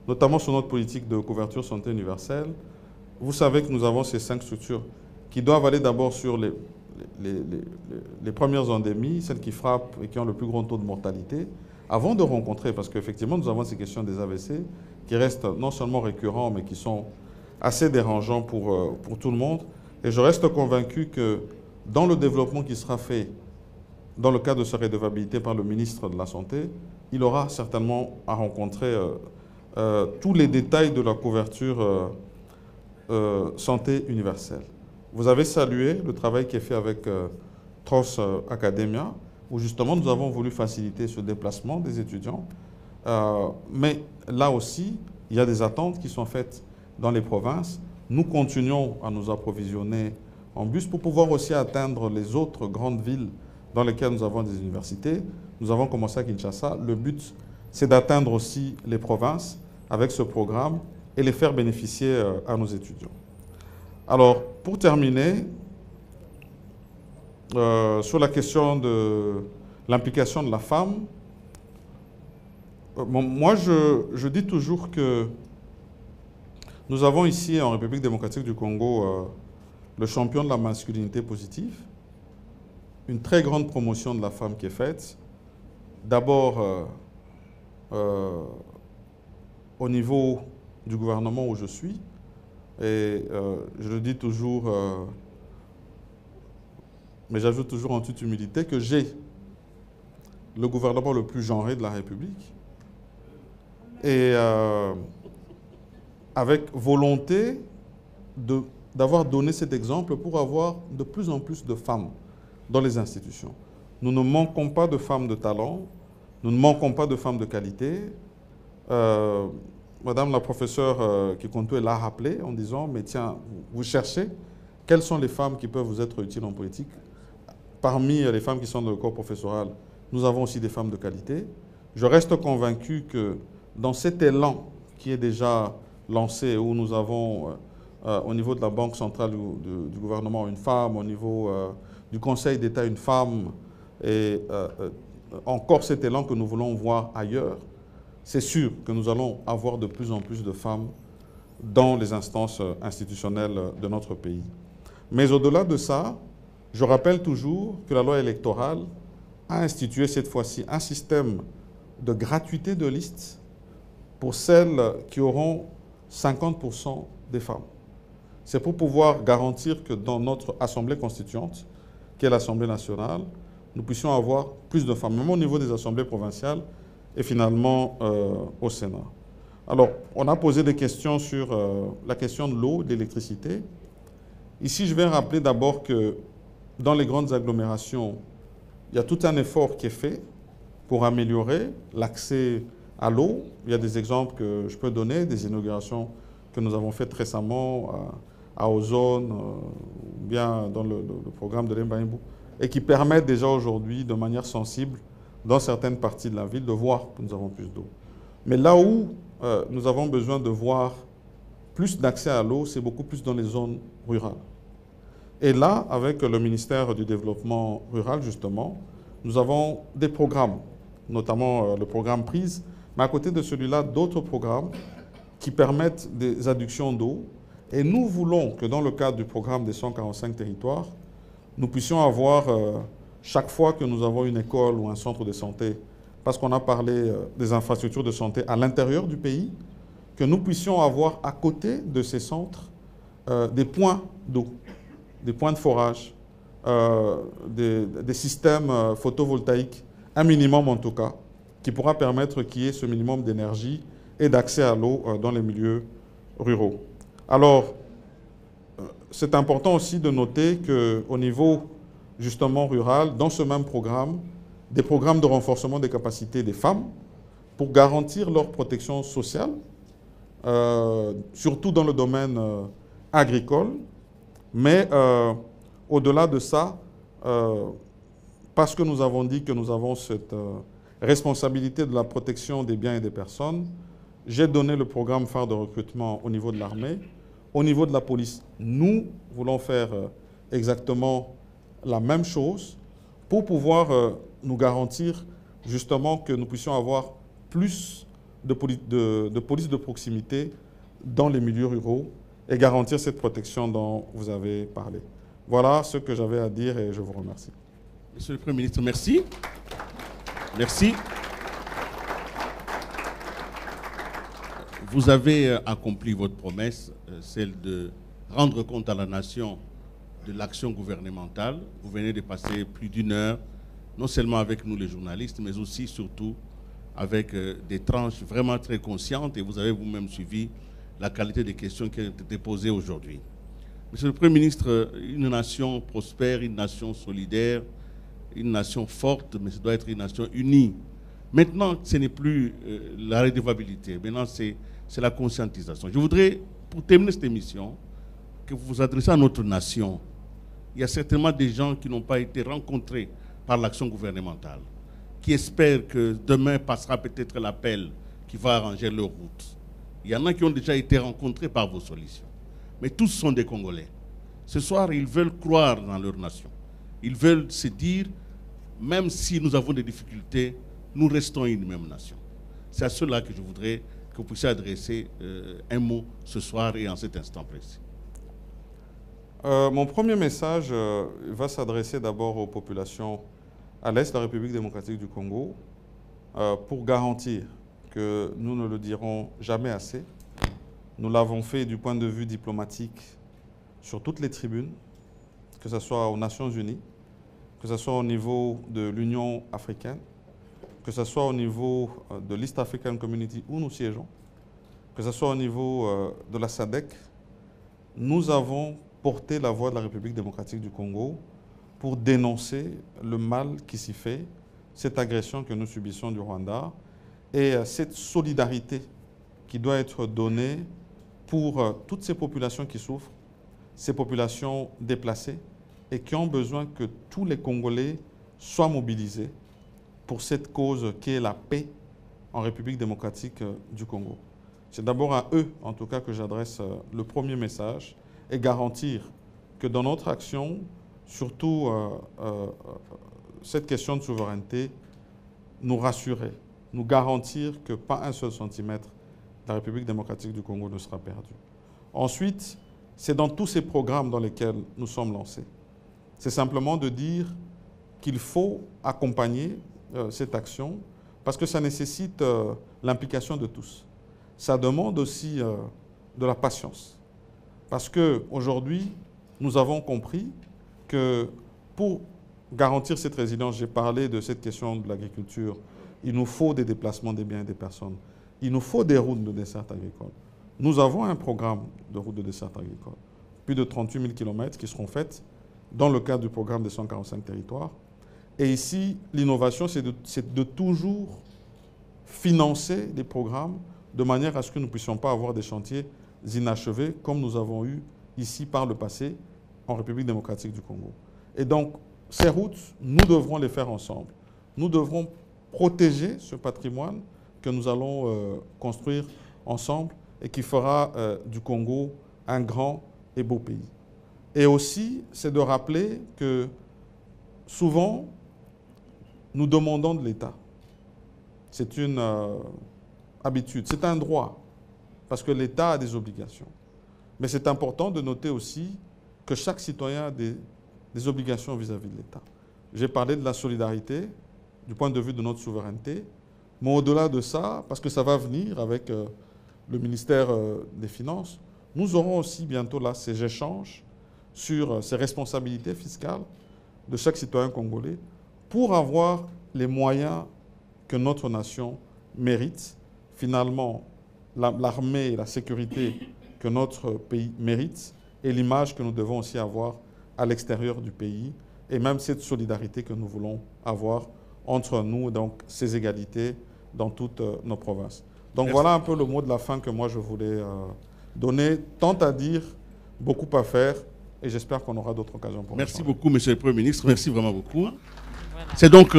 notamment sur notre politique de couverture santé universelle, vous savez que nous avons ces 5 structures qui doivent aller d'abord sur les premières endémies, celles qui frappent et qui ont le plus grand taux de mortalité, avant de rencontrer, parce qu'effectivement, nous avons ces questions des AVC qui restent non seulement récurrents, mais qui sont assez dérangeants pour tout le monde. Et je reste convaincu que dans le développement qui sera fait dans le cadre de sa redevabilité par le ministre de la Santé, il aura certainement à rencontrer tous les détails de la couverture santé universelle. Vous avez salué le travail qui est fait avec Trans Academia, où justement nous avons voulu faciliter ce déplacement des étudiants. Mais là aussi, il y a des attentes qui sont faites dans les provinces. Nous continuons à nous approvisionner en bus pour pouvoir aussi atteindre les autres grandes villes dans lesquelles nous avons des universités. Nous avons commencé à Kinshasa. Le but, c'est d'atteindre aussi les provinces avec ce programme et les faire bénéficier à nos étudiants. Alors, pour terminer, sur la question de l'implication de la femme, moi, je dis toujours que nous avons ici, en République démocratique du Congo, le champion de la masculinité positive, une très grande promotion de la femme qui est faite. D'abord, au niveau du gouvernement où je suis, et je le dis toujours, mais j'ajoute toujours en toute humilité, que j'ai le gouvernement le plus genré de la République. Et avec volonté d'avoir donné cet exemple pour avoir de plus en plus de femmes dans les institutions. Nous ne manquons pas de femmes de talent, nous ne manquons pas de femmes de qualité. Madame la professeure Kikonto l'a rappelé en disant, mais tiens, vous cherchez quelles sont les femmes qui peuvent vous être utiles en politique. Parmi les femmes qui sont dans le corps professoral, nous avons aussi des femmes de qualité. Je reste convaincu que dans cet élan qui est déjà lancé, où nous avons au niveau de la Banque centrale du gouvernement une femme, au niveau du Conseil d'État une femme, et encore cet élan que nous voulons voir ailleurs, c'est sûr que nous allons avoir de plus en plus de femmes dans les instances institutionnelles de notre pays. Mais au-delà de ça, je rappelle toujours que la loi électorale a institué cette fois-ci un système de gratuité de liste pour celles qui auront 50% des femmes. C'est pour pouvoir garantir que dans notre Assemblée constituante, qui est l'Assemblée nationale, nous puissions avoir plus de femmes, même au niveau des assemblées provinciales et finalement au Sénat. Alors, on a posé des questions sur la question de l'eau, de l'électricité. Ici, je vais rappeler d'abord que dans les grandes agglomérations, il y a tout un effort qui est fait pour améliorer l'accès à l'eau. Il y a des exemples que je peux donner, des inaugurations que nous avons faites récemment à Ozone, bien dans le programme de l'Embaïmbou, et qui permettent déjà aujourd'hui, de manière sensible, dans certaines parties de la ville, de voir que nous avons plus d'eau. Mais là où nous avons besoin de voir plus d'accès à l'eau, c'est beaucoup plus dans les zones rurales. Et là, avec le ministère du Développement rural, justement, nous avons des programmes, notamment le programme PRISE, mais à côté de celui-là, d'autres programmes qui permettent des adductions d'eau. Et nous voulons que dans le cadre du programme des 145 territoires, nous puissions avoir, chaque fois que nous avons une école ou un centre de santé parce qu'on a parlé des infrastructures de santé à l'intérieur du pays, que nous puissions avoir à côté de ces centres des points d'eau, des points de forage, des systèmes photovoltaïques, un minimum en tout cas, qui pourra permettre qu'il y ait ce minimum d'énergie et d'accès à l'eau dans les milieux ruraux. Alors, c'est important aussi de noter qu'au niveau justement rural, dans ce même programme, des programmes de renforcement des capacités des femmes pour garantir leur protection sociale, surtout dans le domaine agricole, mais au-delà de ça, parce que nous avons dit que nous avons cette responsabilité de la protection des biens et des personnes, j'ai donné le programme phare de recrutement au niveau de l'armée. Au niveau de la police, nous voulons faire exactement la même chose pour pouvoir nous garantir justement que nous puissions avoir plus de police de proximité dans les milieux ruraux et garantir cette protection dont vous avez parlé. Voilà ce que j'avais à dire et je vous remercie. Monsieur le Premier ministre, merci. Merci. Vous avez accompli votre promesse, celle de rendre compte à la nation de l'action gouvernementale. Vous venez de passer plus d'1 heure, non seulement avec nous les journalistes, mais aussi, surtout, avec des tranches vraiment très conscientes, et vous avez vous-même suivi la qualité des questions qui ont été posées aujourd'hui. Monsieur le Premier ministre, une nation prospère, une nation solidaire, une nation forte, mais ça doit être une nation unie. Maintenant, ce n'est plus la redevabilité, maintenant c'est la conscientisation. Je voudrais, pour terminer cette émission, que vous vous adressez à notre nation. Il y a certainement des gens qui n'ont pas été rencontrés par l'action gouvernementale, qui espèrent que demain passera peut-être l'appel qui va arranger leur route. Il y en a qui ont déjà été rencontrés par vos solutions. Mais tous sont des Congolais. Ce soir, ils veulent croire dans leur nation. Ils veulent se dire, même si nous avons des difficultés, nous restons une même nation. C'est à cela que je voudrais que vous puissiez adresser un mot ce soir et en cet instant précis. Mon premier message va s'adresser d'abord aux populations à l'est de la République démocratique du Congo pour garantir que nous ne le dirons jamais assez. Nous l'avons fait du point de vue diplomatique sur toutes les tribunes, que ce soit aux Nations Unies, que ce soit au niveau de l'Union africaine, que ce soit au niveau de l'East African Community où nous siégeons, que ce soit au niveau de la SADC, nous avons porté la voix de la République démocratique du Congo pour dénoncer le mal qui s'y fait, cette agression que nous subissons du Rwanda et cette solidarité qui doit être donnée pour toutes ces populations qui souffrent, ces populations déplacées et qui ont besoin que tous les Congolais soient mobilisés pour cette cause qui est la paix en République démocratique du Congo. C'est d'abord à eux, en tout cas, que j'adresse le premier message et garantir que dans notre action, surtout cette question de souveraineté, nous rassurer, nous garantir que pas un seul centimètre de la République démocratique du Congo ne sera perdu. Ensuite, c'est dans tous ces programmes dans lesquels nous sommes lancés. C'est simplement de dire qu'il faut accompagner cette action parce que ça nécessite l'implication de tous. Ça demande aussi de la patience. Parce qu'aujourd'hui, nous avons compris que pour garantir cette résilience, j'ai parlé de cette question de l'agriculture, il nous faut des déplacements des biens et des personnes. Il nous faut des routes de desserte agricole. Nous avons un programme de routes de desserte agricole. Plus de 38 000 km qui seront faites dans le cadre du programme des 145 territoires. Et ici, l'innovation, c'est de toujours financer les programmes de manière à ce que nous ne puissions pas avoir des chantiers inachevés comme nous avons eu ici par le passé en République démocratique du Congo. Et donc, ces routes, nous devrons les faire ensemble. Nous devrons protéger ce patrimoine que nous allons construire ensemble et qui fera du Congo un grand et beau pays. Et aussi, c'est de rappeler que souvent, nous demandons de l'État. C'est une habitude, c'est un droit, parce que l'État a des obligations. Mais c'est important de noter aussi que chaque citoyen a des obligations vis-à-vis de l'État. J'ai parlé de la solidarité, du point de vue de notre souveraineté, Mais au-delà de ça, parce que ça va venir avec le ministère des Finances, nous aurons aussi bientôt là ces échanges sur ces responsabilités fiscales de chaque citoyen congolais pour avoir les moyens que notre nation mérite. Finalement, l'armée et la sécurité que notre pays mérite et l'image que nous devons aussi avoir à l'extérieur du pays et même cette solidarité que nous voulons avoir entre nous, donc ces égalités dans toutes nos provinces. Donc Merci. Voilà un peu le mot de la fin que moi je voulais donner. Tant à dire, beaucoup à faire et j'espère qu'on aura d'autres occasions pour Merci échanger. beaucoup, Monsieur le Premier ministre. Merci vraiment beaucoup. Voilà. C'est donc,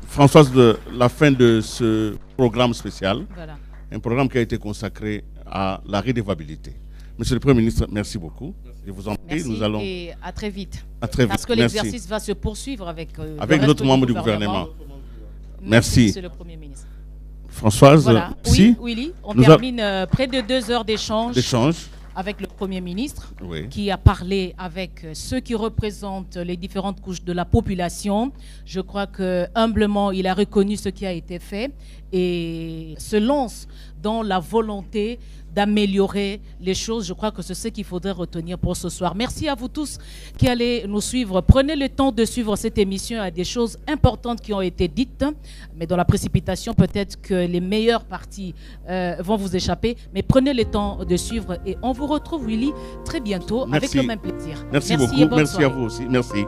Françoise, la fin de ce programme spécial. Voilà. Un programme qui a été consacré à la redevabilité. Monsieur le Premier ministre, merci beaucoup. Je vous en prie. Nous allons... et à très vite. À très vite. Parce que l'exercice va se poursuivre avec d'autres membres du gouvernement. Merci. Monsieur le Premier ministre. Françoise, voilà. si Oui, Willy, on termine près de 2 heures d'échange avec le Premier ministre qui a parlé avec ceux qui représentent les différentes couches de la population. Je crois que humblement, il a reconnu ce qui a été fait et se lance dans la volonté d'améliorer les choses. Je crois que c'est ce qu'il faudrait retenir pour ce soir. Merci à vous tous qui allez nous suivre. Prenez le temps de suivre cette émission. Il y a des choses importantes qui ont été dites, mais dans la précipitation, peut-être que les meilleures parties vont vous échapper. Mais prenez le temps de suivre et on vous retrouve, Willy, très bientôt avec le même plaisir. Merci beaucoup. Merci à vous aussi. Merci.